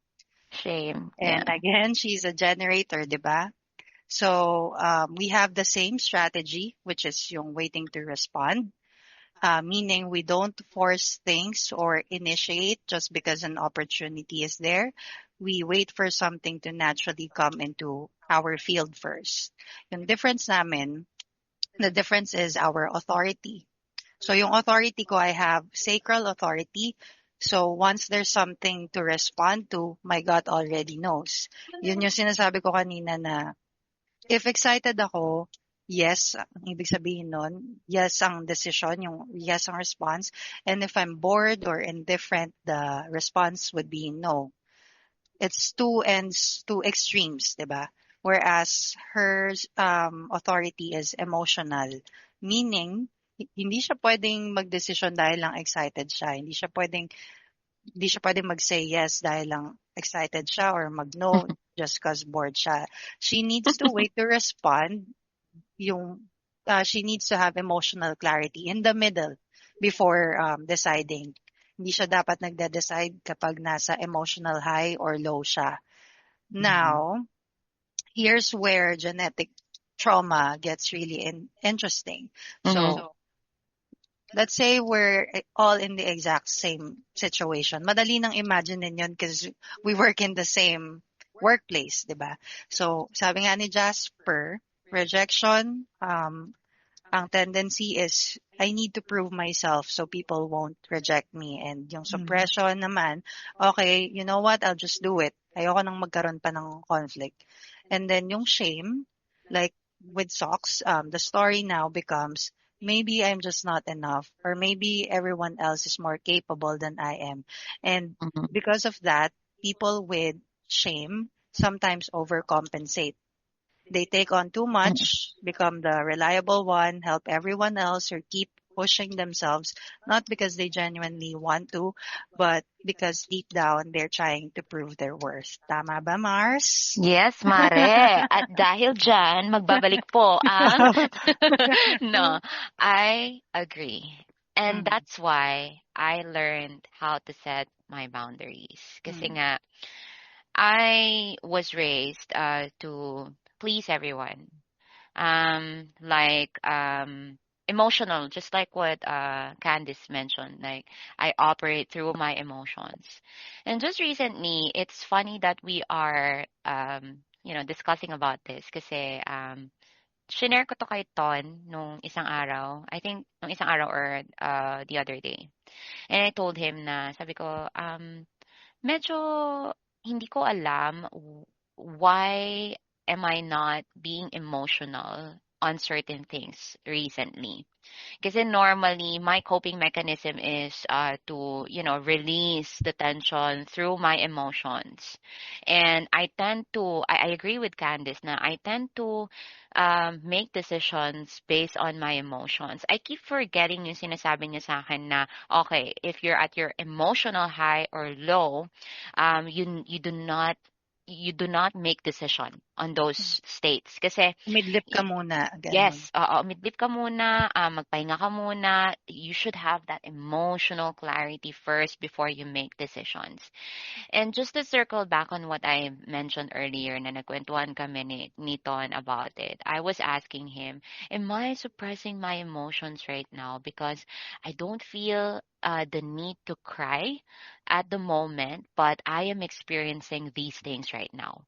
Shame. Yeah. And again, she's a generator, 'di ba? So we have the same strategy, which is yung waiting to respond, meaning we don't force things or initiate just because an opportunity is there. We wait for something to naturally come into our field first. Yung difference namin, the difference is our authority. So yung authority ko, I have sacral authority. So once there's something to respond to, my gut already knows. Yun yung sinasabi ko kanina na if excited ako, yes, ang ibig sabihin nun, yes ang decision, yung yes ang response. And if I'm bored or indifferent, the response would be no. It's two ends, two extremes, 'di ba? Whereas her authority is emotional, meaning hindi siya pwedeng magdesisyon dahil lang excited siya. Hindi siya pwedeng mag-say yes dahil lang excited siya or mag-no just cause bored siya. She needs to wait to respond. Yung she needs to have emotional clarity in the middle before deciding. Hindi siya dapat nagde-decide kapag nasa emotional high or low siya. Mhm. Now, here's where genetic trauma gets really interesting. Mm-hmm. So, let's say we're all in the exact same situation. Madali nang imagine yun because we work in the same workplace, di ba? So, sabi nga ni Jasper, rejection, ang tendency is I need to prove myself so people won't reject me. And yung suppression naman, okay, you know what, I'll just do it. Ayoko nang magkaroon pa ng conflict. And then yung shame, like with socks, the story now becomes maybe I'm just not enough or maybe everyone else is more capable than I am. And Mm-hmm. because of that, people with shame sometimes overcompensate. They take on too much, become the reliable one, help everyone else, or keep pushing themselves, not because they genuinely want to, but because deep down they're trying to prove their worth. Tama ba, Mars? Yes, Mare. At dahil dyan, magbabalik po ang no, I agree. And Mm, that's why I learned how to set my boundaries. Kasi mm, nga, I was raised to please everyone. Like emotional, just like what Candice mentioned. Like I operate through my emotions. And just recently, it's funny that we are discussing about this kasi shinare ko to kay Ton nung isang araw. I think nung isang araw or the other day. And I told him na, sabi ko, medyo hindi ko alam why am I not being emotional on certain things recently. Kasi normally, my coping mechanism is release the tension through my emotions. And I agree with Candice na I tend to make decisions based on my emotions. I keep forgetting yung sinasabi niya sa akin na, okay, if you're at your emotional high or low, you do not make decision on mm. those states. Kasi Umidlip ka muna, ganun. yes, oo, umidlip ka muna, magpahinga ka muna. You should have that emotional clarity first before you make decisions. And just to circle back on what I mentioned earlier na nagkwentuhan kami ni Ton about it, I was asking him, am I suppressing my emotions right now because I don't feel the need to cry at the moment, but I am experiencing these things right now.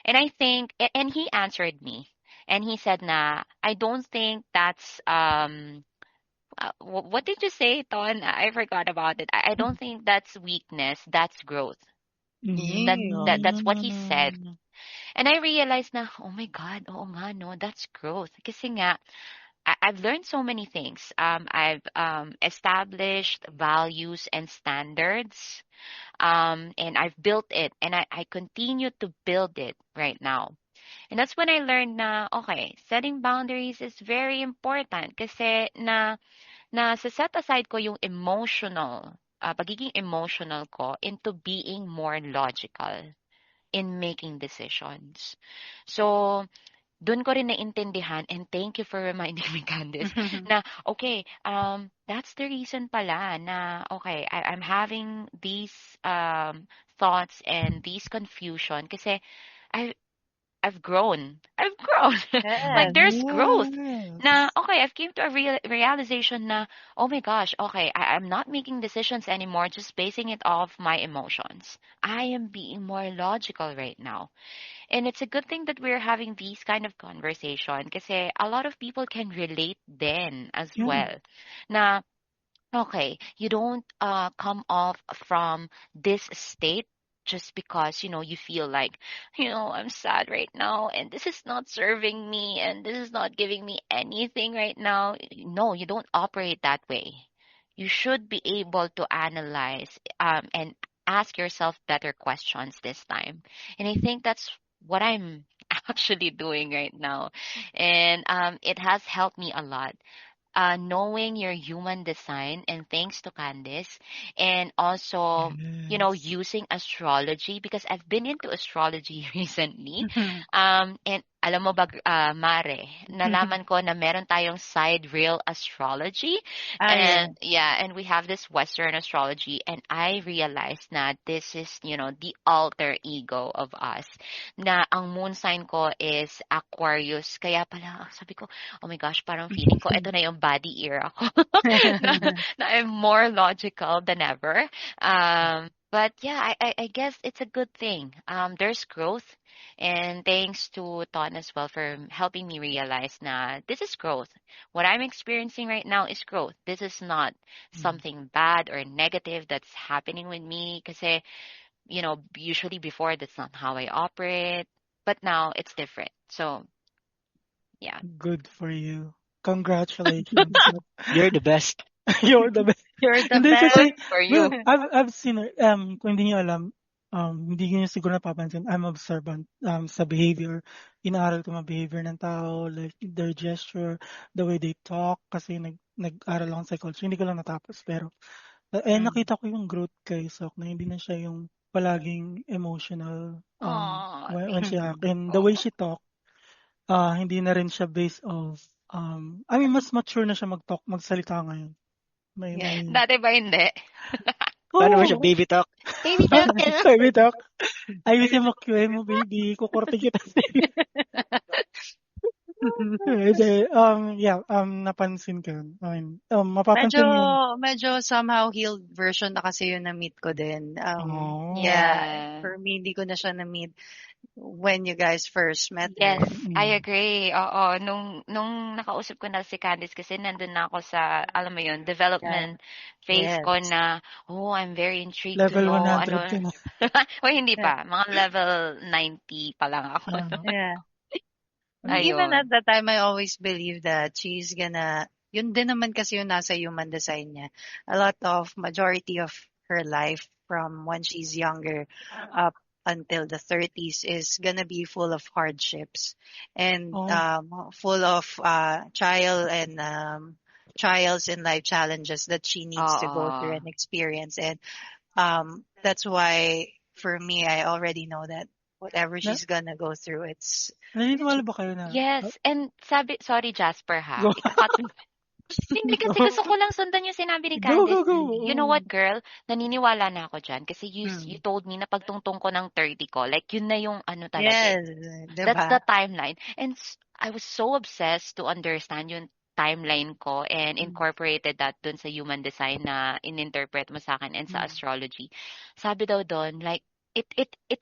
And I think, and he answered me, and he said, "Na, I don't think that's what did you say, Ton? I forgot about it. I don't think that's weakness. That's growth. Ew. That's what he said." And I realized na, oh my God, oo nga, no, that's growth. Kasi nga, I've learned so many things. I've established values and standards, and I've built it, and I continue to build it right now. And that's when I learned na, okay, setting boundaries is very important kasi na set aside ko yung pagiging emotional ko into being more logical in making decisions. So, dun ko rin naintindihan, and thank you for reminding me, Candice, na, okay, that's the reason pala na, okay, I'm having these thoughts and these confusion kasi I I've grown. I've grown. Like Yes. there's growth. Na Yes. okay, I've came to a realization na oh my gosh, okay, I'm not making decisions anymore just basing it off my emotions. I am being more logical right now. And it's a good thing that we're having these kind of conversation kasi a lot of people can relate then as Yeah. well. Na Okay, you don't come off from this state just because, you feel like, I'm sad right now and this is not serving me and this is not giving me anything right now. No, you don't operate that way. You should be able to analyze and ask yourself better questions this time. And I think that's what I'm actually doing right now. And it has helped me a lot, knowing your human design, and thanks to Candice, and also, Yes. using astrology because I've been into astrology recently. And alam mo ba, Mare, nalaman ko na meron tayong sidereal astrology, Ah, yeah. and yeah, and we have this Western astrology, and I realized na this is, the alter ego of us. Na ang moon sign ko is Aquarius, kaya pala sabi ko, oh my gosh, parang feeling ko ito na yung body era ko. na, na I'm more logical than ever. But yeah, I guess it's a good thing. There's growth, and thanks to Ton as well for helping me realize na this is growth. What I'm experiencing right now is growth. This is not something bad or negative that's happening with me kasi, usually before that's not how I operate, but now it's different. So, yeah. Good for you. Congratulations. You're the best. You're the best. You're the Hindi best. Good kasi, for well, you. I've seen her, kung hindi niyo alam, hindi niyo siguro napapansin, I'm observant sa behavior. Inaaral ko mga behavior ng tao, like their gesture, the way they talk, kasi nag-aral ako ng psychology. Hindi ko lang natapos, pero, Mm. nakita ko yung growth kay Sok na hindi na siya yung palaging emotional, Aw, when thank she you act. And the way po. she talk, hindi na rin siya based of, I mean, mas mature na siya magsalita ngayon. Yeah. May Dati ba hindi? Paano ba siya Oo, baby talk? Baby talk ka na. baby talk. Ayusin mo QA mo baby, kukurti kita sa'yo. Hindi, yeah, napansin ko yun. I mean, Medyo mapapansin yung medyo somehow healed version na kasi yung na-meet ko din. oh, Yeah, Yeah. for me, hindi ko na siya na-meet when you guys first met Yes, her. I mm, agree. Oo, nung nakausap ko na si Candice kasi nandun na ako sa, alam mo yun, Yeah. development phase ko Yes. na, oh, I'm very intrigued to level know 100 ano. ka na. O hindi Yeah. pa, mga level 90 pa lang ako. Ah, Yeah. And even at Ayun. that time, I always believed that she's gonna, yun din naman kasi yung nasa human design niya. A lot of majority of her life from when she's younger up until the 30s is gonna be full of hardships and oh, full of trials and life challenges that she needs to go through Oo. and experience. And that's why for me, I already know that whatever na, she's gonna go through, it's naniniwala ba kayo na, Yes, and sorry Jasper ha, go, ika-cut. Hindi kasi go, gusto ko lang sundan yung sinabi ni go, Candice. go, You know what, girl? Naniniwala na ako dyan kasi you mm, told me na pagtungtong ko ng 30 ko, like yun na yung ano talaga eh. yes, That's the 'di timeline. And I was so obsessed to understand yung timeline ko and Mm, incorporated that dun sa human design na ininterpret mo sa akin and sa mm, astrology. Sabi daw dun, like, it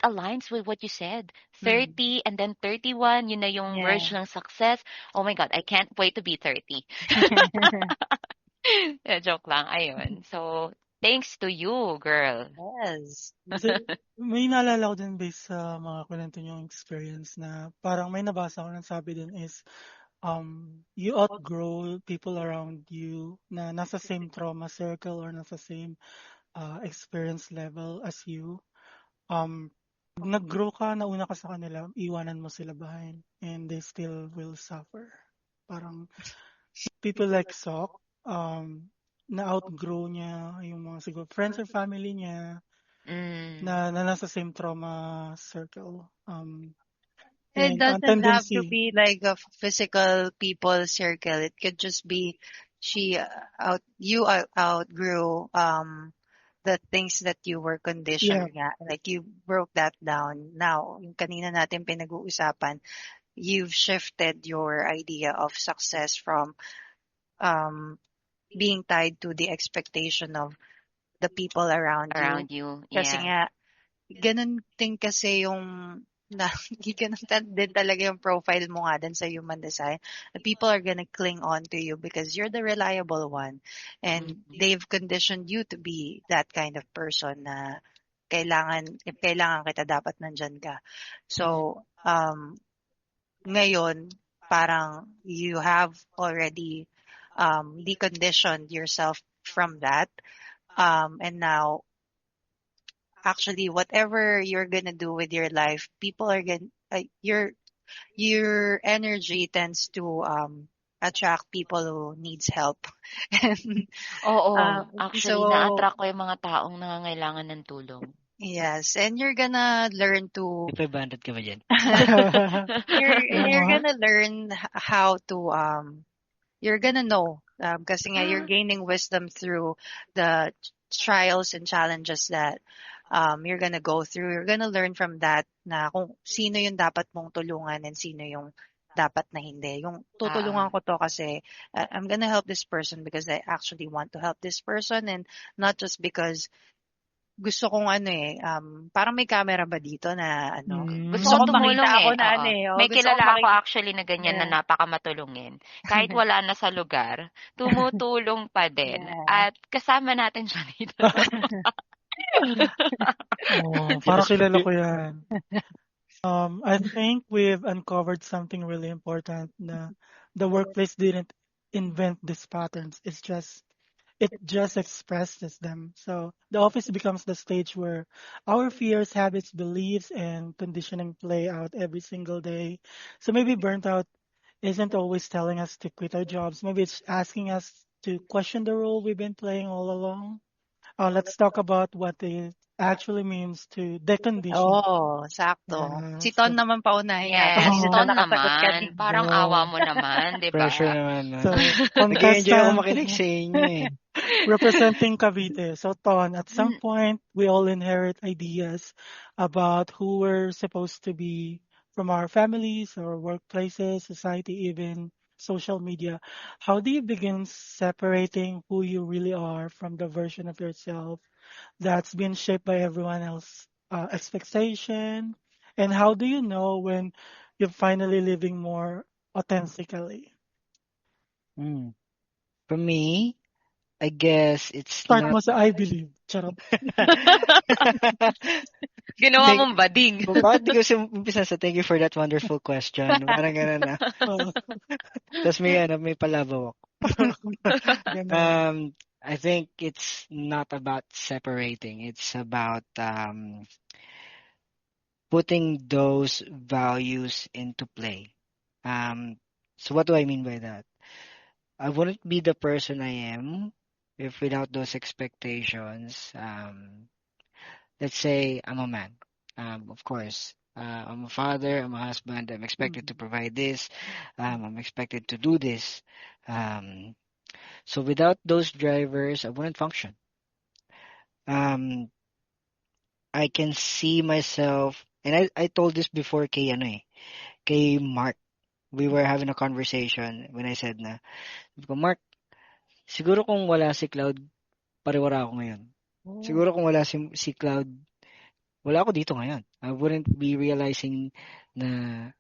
aligns with what you said. mm. 30 and then 31, yun na yung Yeah. version ng success. Oh my God, I can't wait to be 30. Joke lang, ayun. So, thanks to you, girl. Yes. kasi may naalala ko din based sa mga kwento niyong experience na parang may nabasa ko ng sabi din is, you outgrow people around you na nasa same trauma circle or nasa same experience level as you. Um, nag-grow ka, nauna ka sa kanila, iwanan mo sila behind and they still will suffer. Parang people like Sok, na-outgrow niya yung mga siguro friends or family niya Mm. na nasa same trauma circle. It And ang doesn't have to tendency, be like a physical people circle. It could just be she outgrew the things that you were yeah, conditioned nga. Like you broke that down. Now, yung kanina natin pinag-uusapan, you've shifted your idea of success from um being tied to the expectation of the people around you. Around you, Kasi yeah. nga, ganun din kasi yung na ganun din talaga yung profile mo nga din sa human design. The people are gonna cling on to you because you're the reliable one. And they've conditioned you to be that kind of person na if kailangan kita, dapat nandyan ka. So, ngayon, parang you have already deconditioned yourself from that. And now, actually, whatever you're gonna do with your life, people are gonna, your energy tends to attract people who needs help. And Oo, so actually na-attract ko yung mga taong nangangailangan ng tulong. yes, and you're gonna learn to May 500 ka ba dyan? you're What? gonna learn how to you're gonna know kasi nga you're gaining wisdom through the trials and challenges that you're gonna go through. You're gonna learn from that na kung sino yung dapat mong tulungan and sino yung dapat na hindi. Yung tutulungan Oo. ko to kasi I'm gonna help this person because I actually want to help this person, and not just because gusto kong parang may camera ba dito na Gusto gusto ko Mm. kong makita tumulong ako eh, na oo. May gusto kong kilala ako makita. actually na ganyan Yeah. na napakamatulungin. Kahit wala na sa lugar, tumutulong pa din. Yeah. At kasama natin siya dito. Oh, Sino parang si kilala ko yan. I think we've uncovered something really important na the workplace didn't invent these patterns. It just expresses them. So the office becomes the stage where our fears, habits, beliefs, and conditioning play out every single day. So maybe burnt out isn't always telling us to quit our jobs. Maybe it's asking us to question the role we've been playing all along. Let's talk about what it actually means to decondition. Oo, sakto. Yeah, Si Ton so, naman paunahin natin Yes, kasi siya oh, Ton nakasagot naman. kanina. Parang awa oh. mo naman, 'di pressure ba? naman, no? So, Nag-enjoy ako contestant makinig sa inyo eh. representing Cavite. So, Ton, at some point, we all inherit ideas about who we're supposed to be from our families or workplaces, society, even social media. How do you begin separating who you really are from the version of yourself that's been shaped by everyone else's expectation? And how do you know when you're finally living more authentically? Mm. For me, I guess it's Start not mo sa I believe. Charot. Ginawa thank mong bading. bakit di ko umpisa sa thank you for that wonderful question. Parang gano'n na. Oo. Tapos may palabaw ako. Ganun. I think it's not about separating. It's about putting those values into play. Um, so what do I mean by that? I wouldn't be the person I am if without those expectations. Let's say I'm a man. Of course, I'm a father, I'm a husband, I'm expected to Mm. provide this, I'm expected to do this. Um, so without those drivers, I wouldn't function. Um, I can see myself, and I told this before kay Mark. We were having a conversation when I said na, sabi ko, Mark, siguro kung wala si Cloud, pariwara ako ngayon. Oh. Siguro kung wala si Cloud, wala ako dito ngayon. I wouldn't be realizing na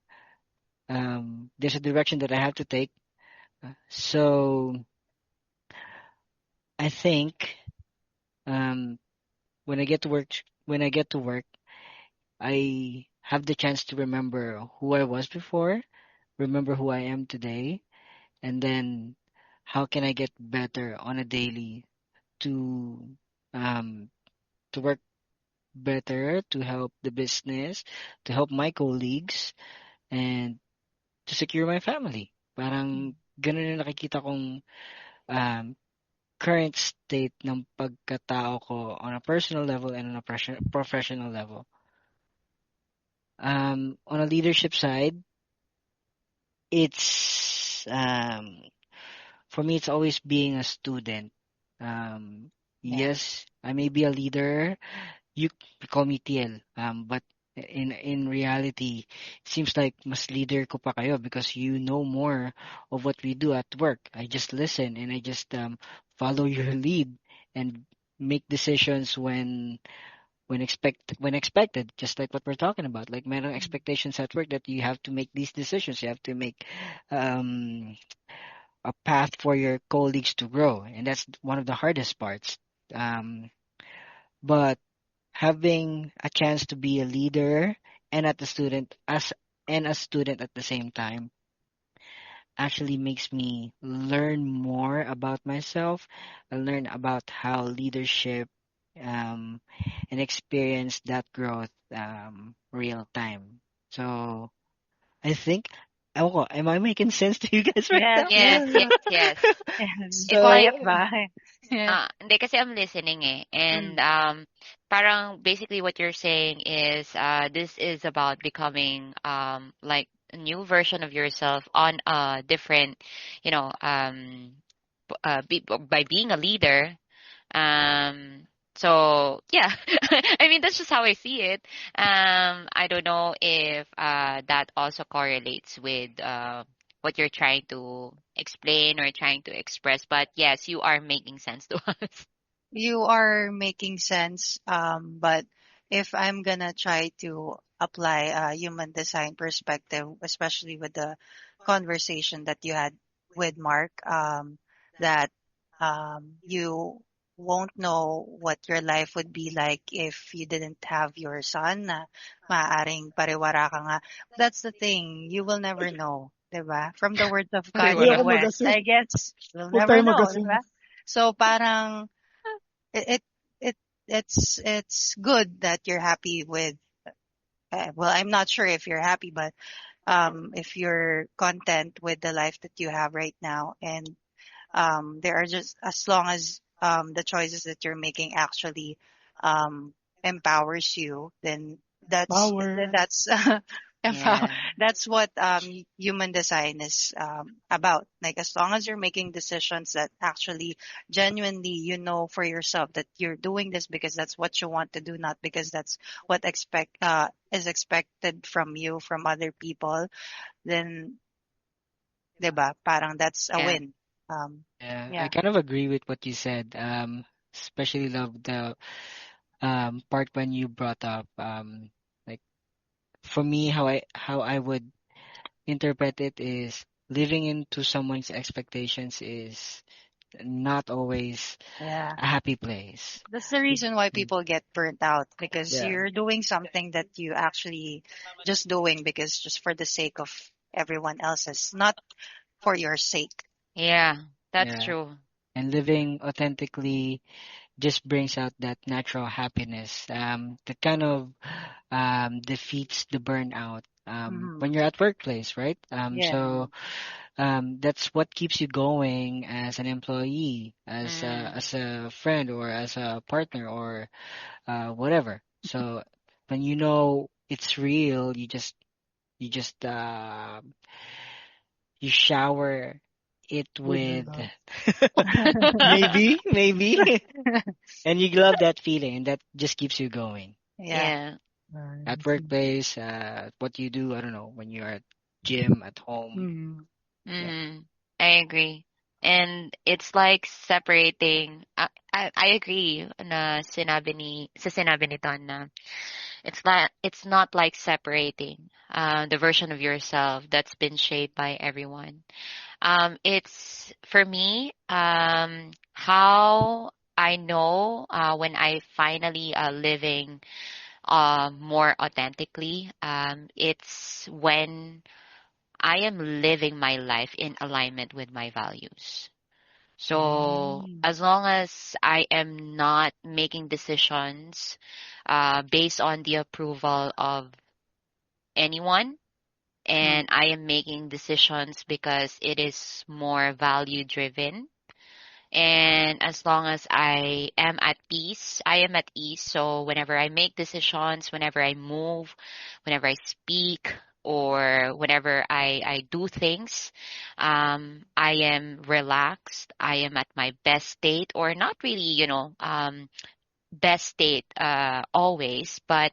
there's a direction that I have to take. So I think um, when I get to work, when I get to work, I have the chance to remember who I was before, remember who I am today, and then how can I get better on a daily to um, to work better, to help the business, to help my colleagues, and to secure my family. Parang ganun yung nakikita kong um, current state ng pagkatao ko on a personal level and on a professional level. On a leadership side, it's for me, it's always being a student. Um, Yeah. yes, I may be a leader. You call me TL, but in reality, it seems like mas leader ko pa kayo because you know more of what we do at work. I just listen and I just follow your lead and make decisions when when expected, just like what we're talking about, like meeting expectations at work, that you have to make these decisions, you have to make um a path for your colleagues to grow, and that's one of the hardest parts. um but having a chance to be a leader and at the student as and a student at the same time actually makes me learn more about myself and learn about how leadership, um, and experience that growth, real time. So I think, oh, am I making sense to you guys right Yes, now? yes, Yes, yes. yes, Yeah. yes. Yes. It's So like, Quiet ba? Yeah. hindi kasi I'm listening eh. And Mm. parang basically what you're saying is this is about becoming like a new version of yourself on a different, you know, by being a leader. Um, so yeah, I mean that's just how I see it. I don't know if that also correlates with what you're trying to explain or trying to express, but yes, you are making sense to us. You are making sense. But if I'm gonna try to apply a human design perspective, especially with the conversation that you had with Mark, that you won't know what your life would be like if you didn't have your son na maaaring pariwara ka nga. That's the thing. You will never know, 'di ba? From the words of Hindi Kanye ako Pariwara. West, mag-assume. I guess we'll Huwag tayo never know, 'di mag-assume. ba? So parang it it it's good that you're happy with well, I'm not sure if you're happy, but if you're content with the life that you have right now, and there are just as long as the choices that you're making actually um, empowers you, then Power. that's Yeah. that's what human design is about. Like as long as you're making decisions that actually genuinely you know for yourself that you're doing this because that's what you want to do, not because that's what expect is expected from you from other people, then 'di ba? Parang that's a Yeah. win. yeah, I Yeah. kind of agree with what you said. Especially love the part when you brought up, like, for me, how I would interpret it is living into someone's expectations is not always Yeah. a happy place. That's the reason why Mm. people get burnt out because Yeah, you're doing something that you actually just doing because just for the sake of everyone else's, not for your sake. Yeah, that's yeah. true. And living authentically just brings out that natural happiness, that kind of defeats the burnout, Hmm. when you're at workplace, right? Yeah. So that's what keeps you going as an employee, Mm. as a friend, or as a partner, or whatever. So when you know it's real, you just you shower it With your with love. maybe, and you love that feeling, and that just keeps you going. Yeah. Yeah. At Nice. workplace, what you do, I don't know, when you're at gym, at home. Hmm. Yeah. Mm-hmm. I agree. And it's like separating. I agree na sa sinabi ni Ton na it's not like separating the version of yourself that's been shaped by everyone. It's for me how I know when I finally living more authentically. It's when I am living my life in alignment with my values. So Mm. as long as I am not making decisions based on the approval of anyone, Mm. and I am making decisions because it is more value driven, and as long as I am at peace, I am at ease. So whenever I make decisions, whenever I move, whenever I speak, or whenever I do things, I am relaxed. I am at my best state, or not really, best state always, but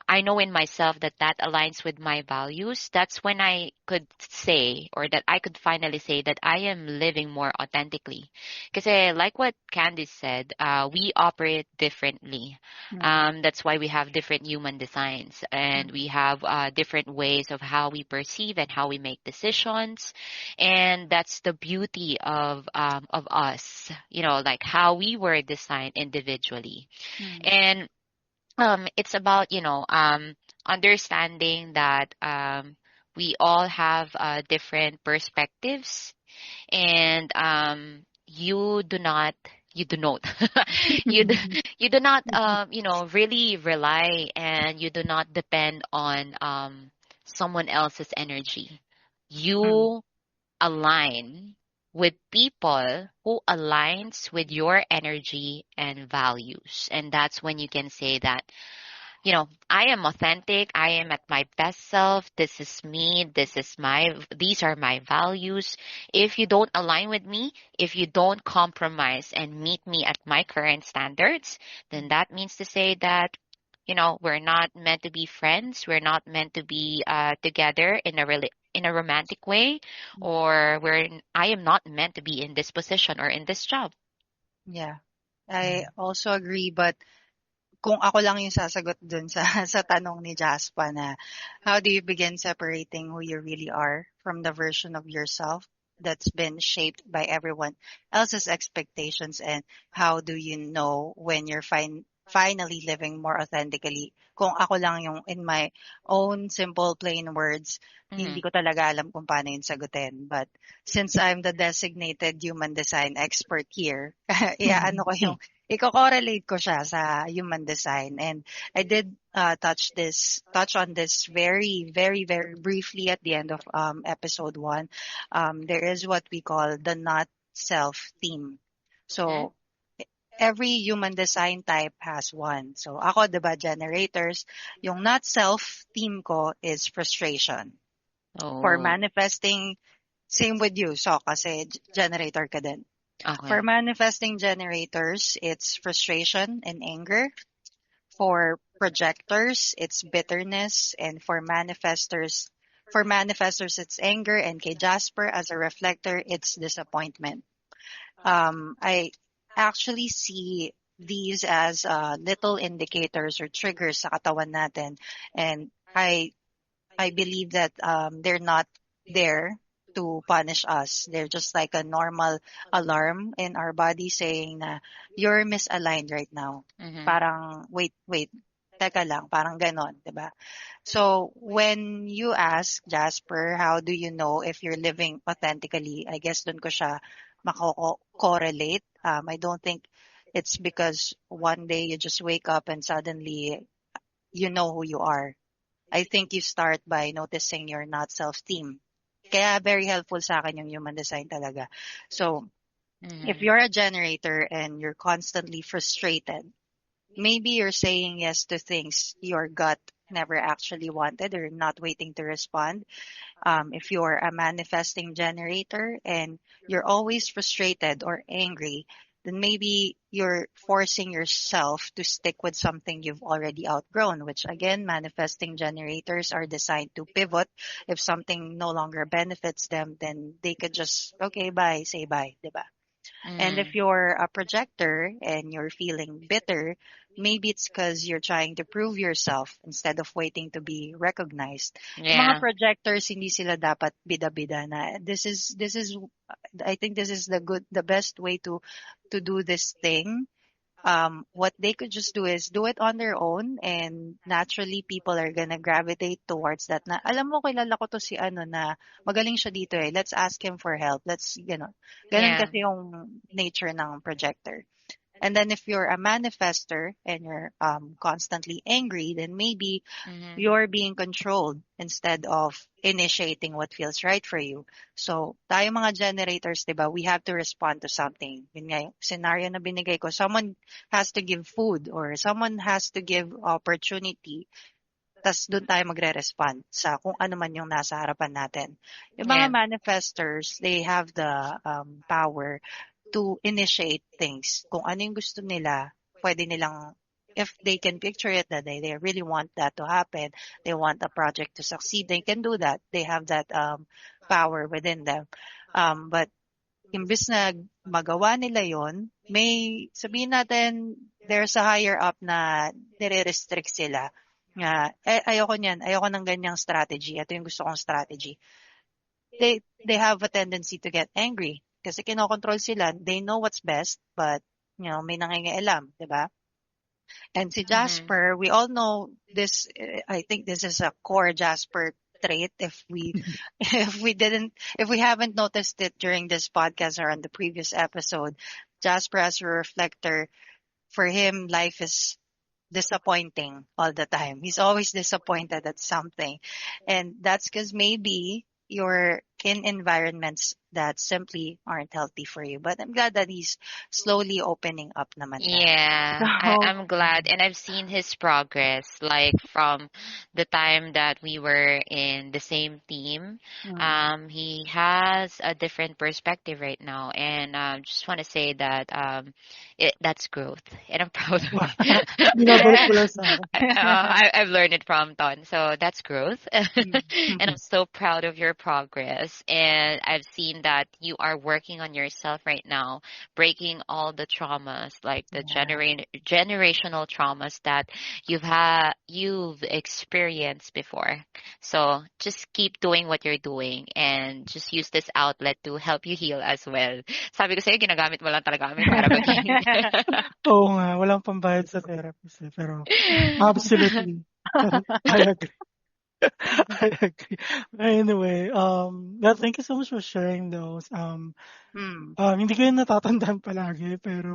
I know in myself that that aligns with my values, that's when I could say, or that I could finally say that I am living more authentically. Because like what Candice said, we operate differently. Mm, That's why we have different human designs, and mm, we have different ways of how we perceive and how we make decisions. And that's the beauty of us, like how we were designed individually. mm, And it's about understanding that we all have different perspectives, and you do not you do, you do not really rely, and you do not depend on someone else's energy. mm, You align with people who aligns with your energy and values, and that's when you can say that, I am authentic. I am at my best self. This is me. These are my values. If you don't align with me, if you don't compromise and meet me at my current standards, then that means to say that, we're not meant to be friends. We're not meant to be together in a romantic way, mm. or I am not meant to be in this position or in this job. Yeah, I also agree, but kung ako lang yung sasagot dun sa sa tanong ni Jaspa na how do you begin separating who you really are from the version of yourself that's been shaped by everyone else's expectations, and how do you know when you're finally living more authentically? Kung ako lang yung in my own simple plain words, hindi Mm-hmm. ko talaga alam kung paano yun sagutin. But since I'm the designated human design expert here, ano ko yung iko-correlate ko siya sa human design. And I did touch on this very, very, very briefly at the end of episode 1. There is what we call the not self theme. Mm-hmm. So every human design type has one. So ako, 'di ba, generators, yung not self theme ko is frustration. For Oh, manifesting, same with you, so kasi generator ka din. For okay. manifesting generators, it's frustration and anger. For projectors, it's bitterness. And for manifestors, it's anger. And kay Jasper, as a reflector, it's disappointment. I actually see these as little indicators or triggers sa katawan natin. And I believe that they're not there to punish us. They're just like a normal alarm in our body saying na you're misaligned right now. Mm-hmm. Parang wait, teka lang, parang ganon, 'di ba? So when you ask Jasper, how do you know if you're living authentically? I guess dun ko siya mako-correlate. I don't think it's because one day you just wake up and suddenly you know who you are. I think you start by noticing your not self-theme. Kaya very helpful sa akin yung human design talaga. So, if Mm-hmm. you're a generator and you're constantly frustrated, maybe you're saying yes to things your gut never actually wanted or not waiting to respond. If you're a manifesting generator and you're always frustrated or angry, then maybe you're forcing yourself to stick with something you've already outgrown, which again, manifesting generators are designed to pivot. If something no longer benefits them, then they could just, okay, bye, say bye, diba? And Mm-hmm. if you're a projector and you're feeling bitter, maybe it's because you're trying to prove yourself instead of waiting to be recognized. Yung mga Yeah. projectors, hindi sila dapat bida-bida na I think this is the best way to do this thing. What they could just do is do it on their own, and naturally people are gonna gravitate towards that na, alam mo, kilala ko to si ano na magaling siya dito eh. Let's ask him for help. Ganun Yeah. kasi yung nature ng projector. And then if you're a manifester and you're constantly angry, then maybe Mm-hmm. you're being controlled instead of initiating what feels right for you. So, tayo mga generators, 'di ba? We have to respond to something. Yun nga yung scenario na binigay ko. Someone has to give food or someone has to give opportunity. Tas doon tayo magre-respond sa kung ano man yung nasa harapan natin. Yung mga Yeah. manifestors, they have the power to initiate things. Kung ano yung gusto nila, pwede nilang if they can picture it that they really want that to happen, they want a project to succeed, they can do that. They have that power within them. But imbes na magawa nila yon, may sabihin natin there's a higher up na nire-restrict sila. Nga, ayoko niyan, ayoko ng ganyang strategy. Ito yung gusto kong strategy. They have a tendency to get angry kasi kinokontrol sila. They know what's best, but may nangingialam, 'di ba? And si Mm-hmm. Jasper, we all know this. I think this is a core Jasper trait. If we if we haven't noticed it during this podcast or on the previous episode, Jasper as a reflector, for him, life is disappointing all the time. He's always disappointed at something. And that's because maybe you're in environments that simply aren't healthy for you. But I'm glad that he's slowly opening up naman siya. Yeah, So, I'm glad. And I've seen his progress, like from the time that we were in the same team. mm, He has a different perspective right now. And just want to say that that's growth. And I'm proud of Wow. it. Binabalik yeah. ko lang sa akin. I've learned it from Ton. So that's growth. Mm, And I'm so proud of your progress. And I've seen that you are working on yourself right now, breaking all the traumas, like the yeah. generational traumas that you've experienced before. So just keep doing what you're doing and just use this outlet to help you heal as well. Sabi ko sa'yo, ginagamit mo lang talaga kami para maging Oo nga, walang pambayad sa therapist eh, pero absolutely. I agree. I agree. Anyway, thank you so much for sharing those. Mm. Hindi ko yun natatandaan palagi, pero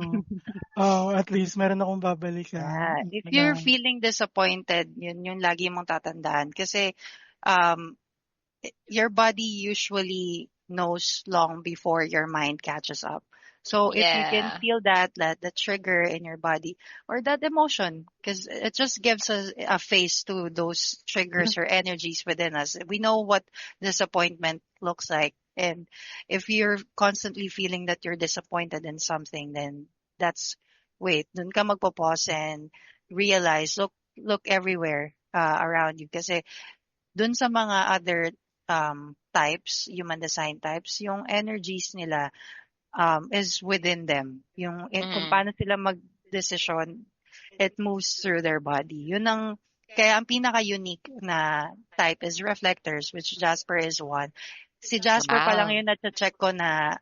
at least meron akong babalikan Yeah. If you're na feeling disappointed, yun yung lagi mong tatandaan. Kasi um, your body usually knows long before your mind catches up. So if you can Yeah. feel that the trigger in your body or that emotion, because it just gives us a face to those triggers or energies within us. We know what disappointment looks like. And if you're constantly feeling that you're disappointed in something, then that's wait, dun ka magpo-pause and realize, look everywhere around you. Kasi dun sa mga other types, human design types, yung energies nila is within them. Kung Mm. paano sila mag-decision, it moves through their body. Kaya ang pinaka-unique na type is reflectors, which Jasper is one. Si Jasper pa lang Wow. yun na-check ko na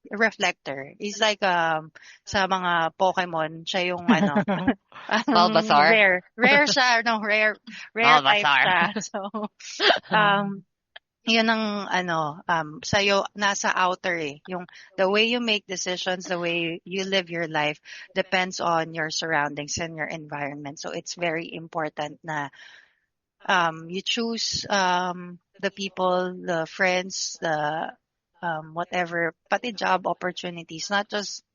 reflector. He's like sa mga Pokemon, siya yung Bulbasaur. rare siya, no, rare type Bulbasaur. siya. So um yun ang sa'yo nasa outer eh. Yung the way you make decisions, the way you live your life depends on your surroundings and your environment. So it's very important na you choose the people, the friends, the whatever, pati job opportunities, not just,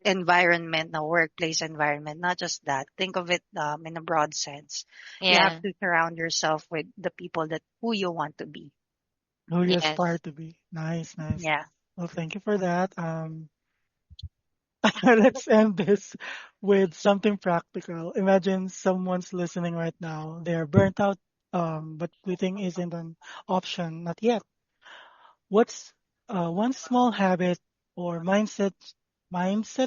environment, na workplace environment, not just that. Think of it in a broad sense. You have Yeah. to surround yourself with the people that who you want to be. who you aspire Yes. to be. Nice, nice. Yeah. Well, thank you for that. Let's end this with something practical. Imagine someone's listening right now. They're burnt out, but quitting isn't an option, not yet. What's one small habit or mindset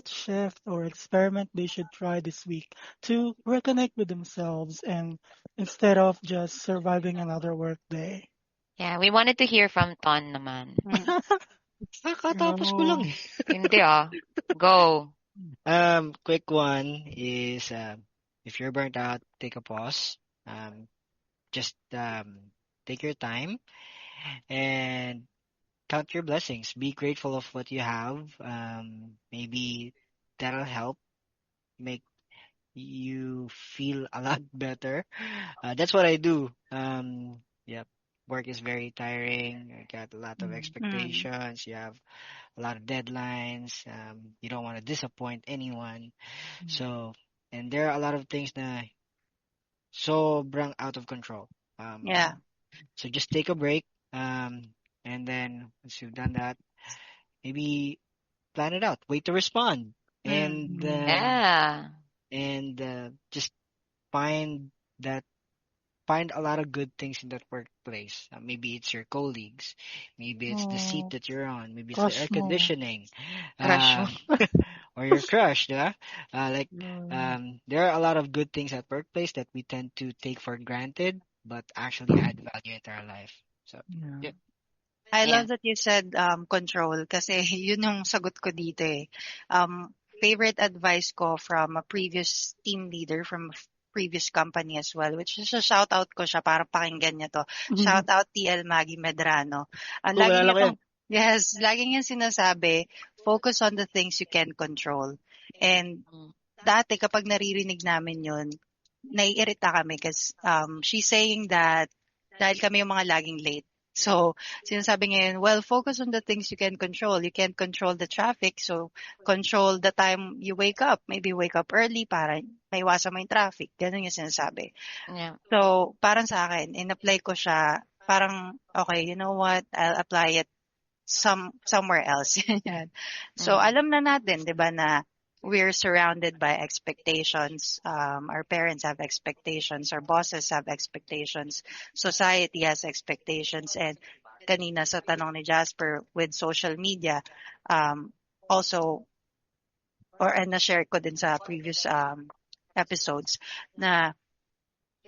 shift or experiment they should try this week to reconnect with themselves and instead of just surviving another work day? Yeah, we wanted to hear from Ton naman. Mm. Kakatapos ko lang Oh, eh. Hindi Go. Quick one is if you're burnt out, take a pause. Just take your time and count your blessings. Be grateful of what you have. Maybe that'll help make you feel a lot better. That's what I do. Yep. Work is very tiring. I got a lot of mm, Mm. expectations. You have a lot of deadlines. You don't want to disappoint anyone. mm, So, and there are a lot of things na sobrang out of control. Yeah. So just take a break. And then once you've done that, maybe plan it out. Wait to respond. Mm. And mm. Yeah. and just find that find a lot of good things in that workplace. Maybe it's your colleagues, maybe it's the seat Oh, that you're on, maybe it's the crush air mo. conditioning, Crush mo. um, or your crush, yeah. Like Mm. there are a lot of good things at workplace that we tend to take for granted, but actually add value into our life. So Yeah. yeah. I Yeah. love that you said control kasi yun yung sagot ko dito eh. Favorite advice ko from a previous team leader from a previous company as well, which is a shout out ko siya para pakinggan niya to. Shout out TL Maggie Medrano. Ang Oh, lagi kilala niya ko yan. tong, yes, lagi niya sinasabi, focus on the things you can control. And Mm. dati kapag naririnig namin yun, naiirita kami kasi she's saying that dahil kami yung mga laging late. So, sinasabi ngayon, well, focus on the things you can control. You can't control the traffic, so control the time you wake up. Maybe wake up early para maiwasan mo yung traffic. Ganun yung sinasabi. Yeah. So, parang sa akin, in-apply ko siya, parang, okay, you know what, I'll apply it somewhere else. Yan. So Mm. alam na natin, 'di ba, na we're surrounded by expectations. Our parents have expectations, our bosses have expectations, society has expectations, and kanina sa tanong ni Jasper with social media, also, or and na-share ko din sa previous episodes na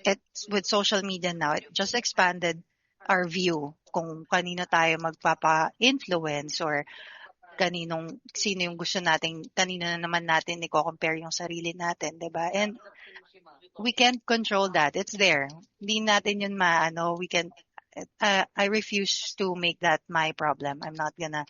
it's with social media now, it just expanded our view kung kanino tayo magpapa-influence or sino yung gusto nating kanino na naman natin iko-compare yung sarili natin, 'di ba? And we can't control that. It's there. Hindi natin yun maano, we can I refuse to make that my problem. I'm not gonna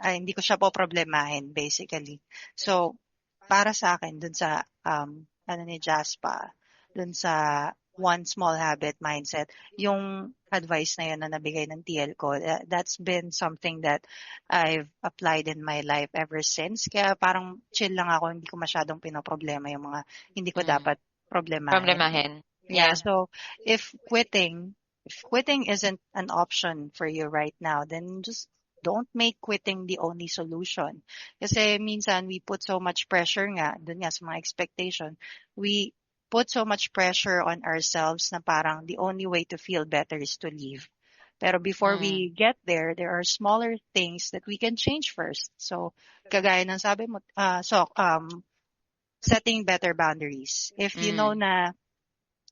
hindi ko siya poproblemahin basically. So, para sa akin dun sa ano ni Jaspa, dun sa one small habit mindset, yung advice na yun na nabigay ng TL ko, that's been something that I've applied in my life ever since. Kaya parang chill lang ako, hindi ko masyadong pinoproblema yung mga hindi ko Mm. dapat problemahin. Problemahin. Yeah, Yeah. so if quitting isn't an option for you right now, then just don't make quitting the only solution. Kasi minsan we put so much pressure nga, dun nga sa mga expectation, we put so much pressure on ourselves na parang the only way to feel better is to leave. Pero before Mm. we get there are smaller things that we can change first. So, kagaya ng sabi mo, setting better boundaries. If you know Mm. na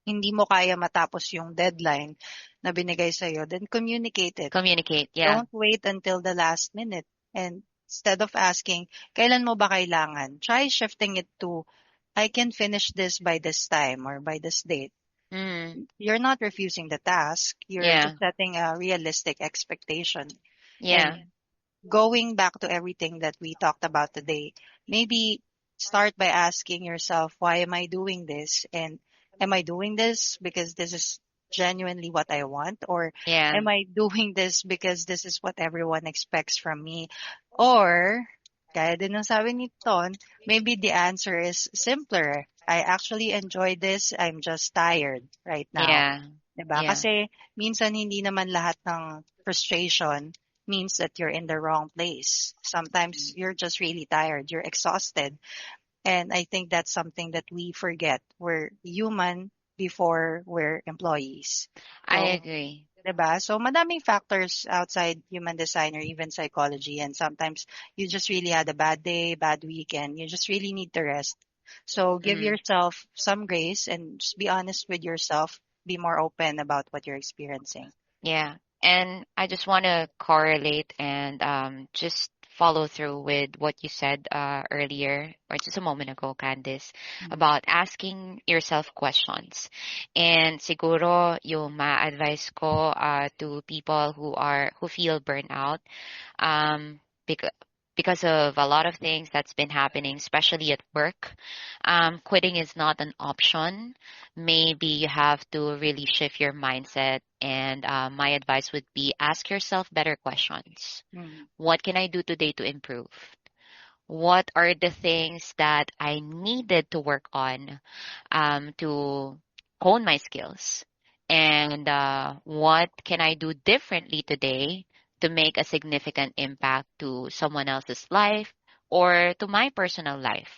hindi mo kaya matapos yung deadline na binigay sa'yo, then communicate it. Communicate. Yeah. Don't wait until the last minute. And instead of asking, kailan mo ba kailangan? Try shifting it to, I can finish this by this time or by this date. Mm. You're not refusing the task. You're Yeah. just setting a realistic expectation. Yeah. And going back to everything that we talked about today, maybe start by asking yourself, why am I doing this? And am I doing this because this is genuinely what I want? Or Yeah. am I doing this because this is what everyone expects from me? Or, kaya din ang sabi ni Ton, maybe the answer is simpler. I actually enjoy this. I'm just tired right now. Yeah. 'Di ba? Yeah. Kasi minsan hindi naman lahat ng frustration means that you're in the wrong place. Sometimes you're just really tired, you're exhausted. And I think that's something that we forget. We're human before we're employees. I So, agree. 'di ba? So madaming factors outside human design or even psychology, and sometimes you just really had a bad day, bad weekend. You just really need to rest. So give Mm. yourself some grace and just be honest with yourself. Be more open about what you're experiencing. Yeah. And I just want to correlate and just follow through with what you said earlier or just a moment ago, Candice, Mm. about asking yourself questions. And siguro yung ma-advise ko to people who feel burnout, because of a lot of things that's been happening, especially at work. Quitting is not an option. Maybe you have to really shift your mindset. And my advice would be ask yourself better questions. Mm. What can I do today to improve? What are the things that I needed to work on to hone my skills? And what can I do differently today to make a significant impact to someone else's life or to my personal life,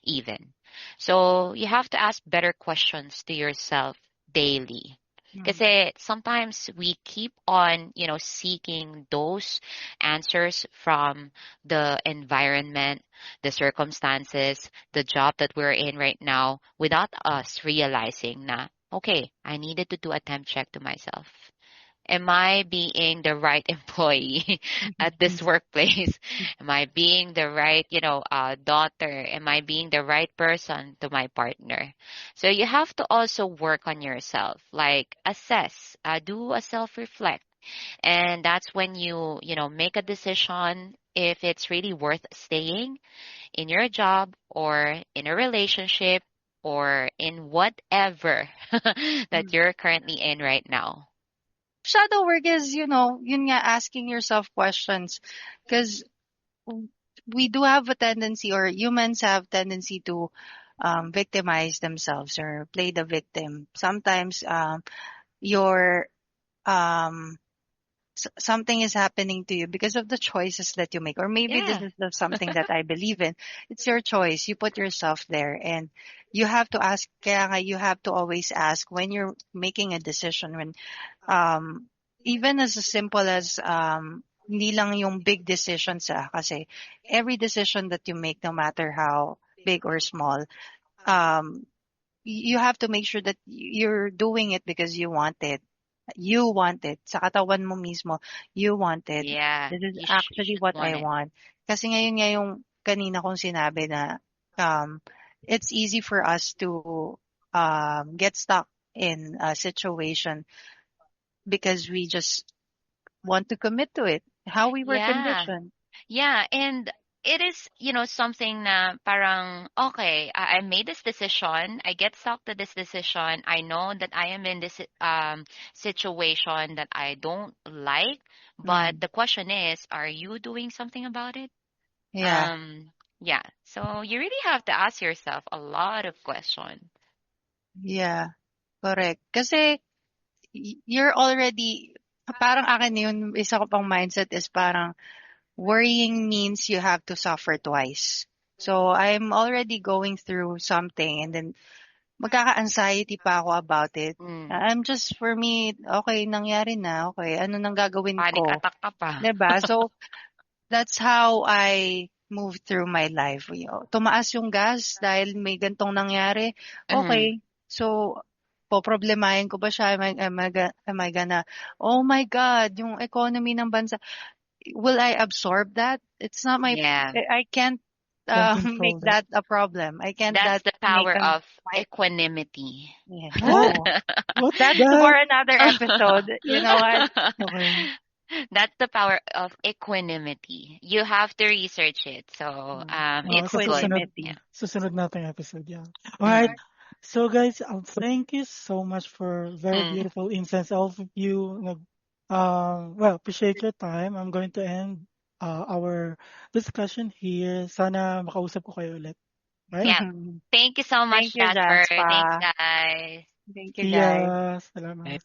even? So you have to ask better questions to yourself daily. Mm. Kasi sometimes we keep on, seeking those answers from the environment, the circumstances, the job that we're in right now, without us realizing na, okay, I needed to do a temp check to myself. Am I being the right employee at this workplace? Am I being the right, daughter? Am I being the right person to my partner? So you have to also work on yourself, like assess, do a self-reflect. And that's when you make a decision if it's really worth staying in your job or in a relationship or in whatever that Mm. you're currently in right now. Shadow work is, yun nga, asking yourself questions. Because we do have a tendency, or humans have tendency to victimize themselves or play the victim. Sometimes your um something is happening to you because of the choices that you make, or maybe this Yeah. is the something that I believe in. It's your choice. You put yourself there, and you have to ask. Kaya nga, you have to always ask when you're making a decision. When um, even as simple as hindi lang yung big decisions, kasi every decision that you make, no matter how big or small, um, you have to make sure that you're doing it because you want it. You want it. Sa katawan mo mismo, you want it. Yeah, This is you actually should what want I it. want. Kasi ngayon nga yung kanina kong sinabi na um, it's easy for us to get stuck in a situation because we just want to commit to it. How we were Yeah. conditioned. Yeah, and it is, something na parang, okay, I made this decision. I get stuck to this decision. I know that I am in this situation that I don't like, but Mm, the question is, are you doing something about it? yeah, Um, yeah. So you really have to ask yourself a lot of questions. yeah, correct. Kasi you're already, parang akin yun, isa ko pang mindset is parang, worrying means you have to suffer twice. So I'm already going through something, and then magkaka-anxiety pa ako about it. Mm. I'm just, for me, okay, nangyari na, okay, ano nang gagawin Panic ko? attack ka pa. 'Di ba? So that's how I move through my life. Tumaas yung gas dahil may gantong nangyari. Mm. Okay. So, poproblemahin ko ba siya? Am I gonna, oh my God, yung economy ng bansa, will I absorb that? It's not my, Yeah. I can't Can't make control that. that a problem. I can't That's that the make power of my, equanimity. yeah, What? no. What's That's for that? another episode. You know what? Okay. That's the power of equanimity. You have to research it. So Mm. it's Sa good. susunod, Yeah. Equanimity. susunod nating episode, yeah. Alright. Mm. So guys, thank you so much for very Mm. beautiful insights. All of you, well, appreciate your time. I'm going to end our discussion here. Sana makausap ko kayo ulit. Right? Yeah. Thank you so Thank much, you, Jasper. Thanks, Jaspa. guys. Thank you, See guys. ya. Salamat.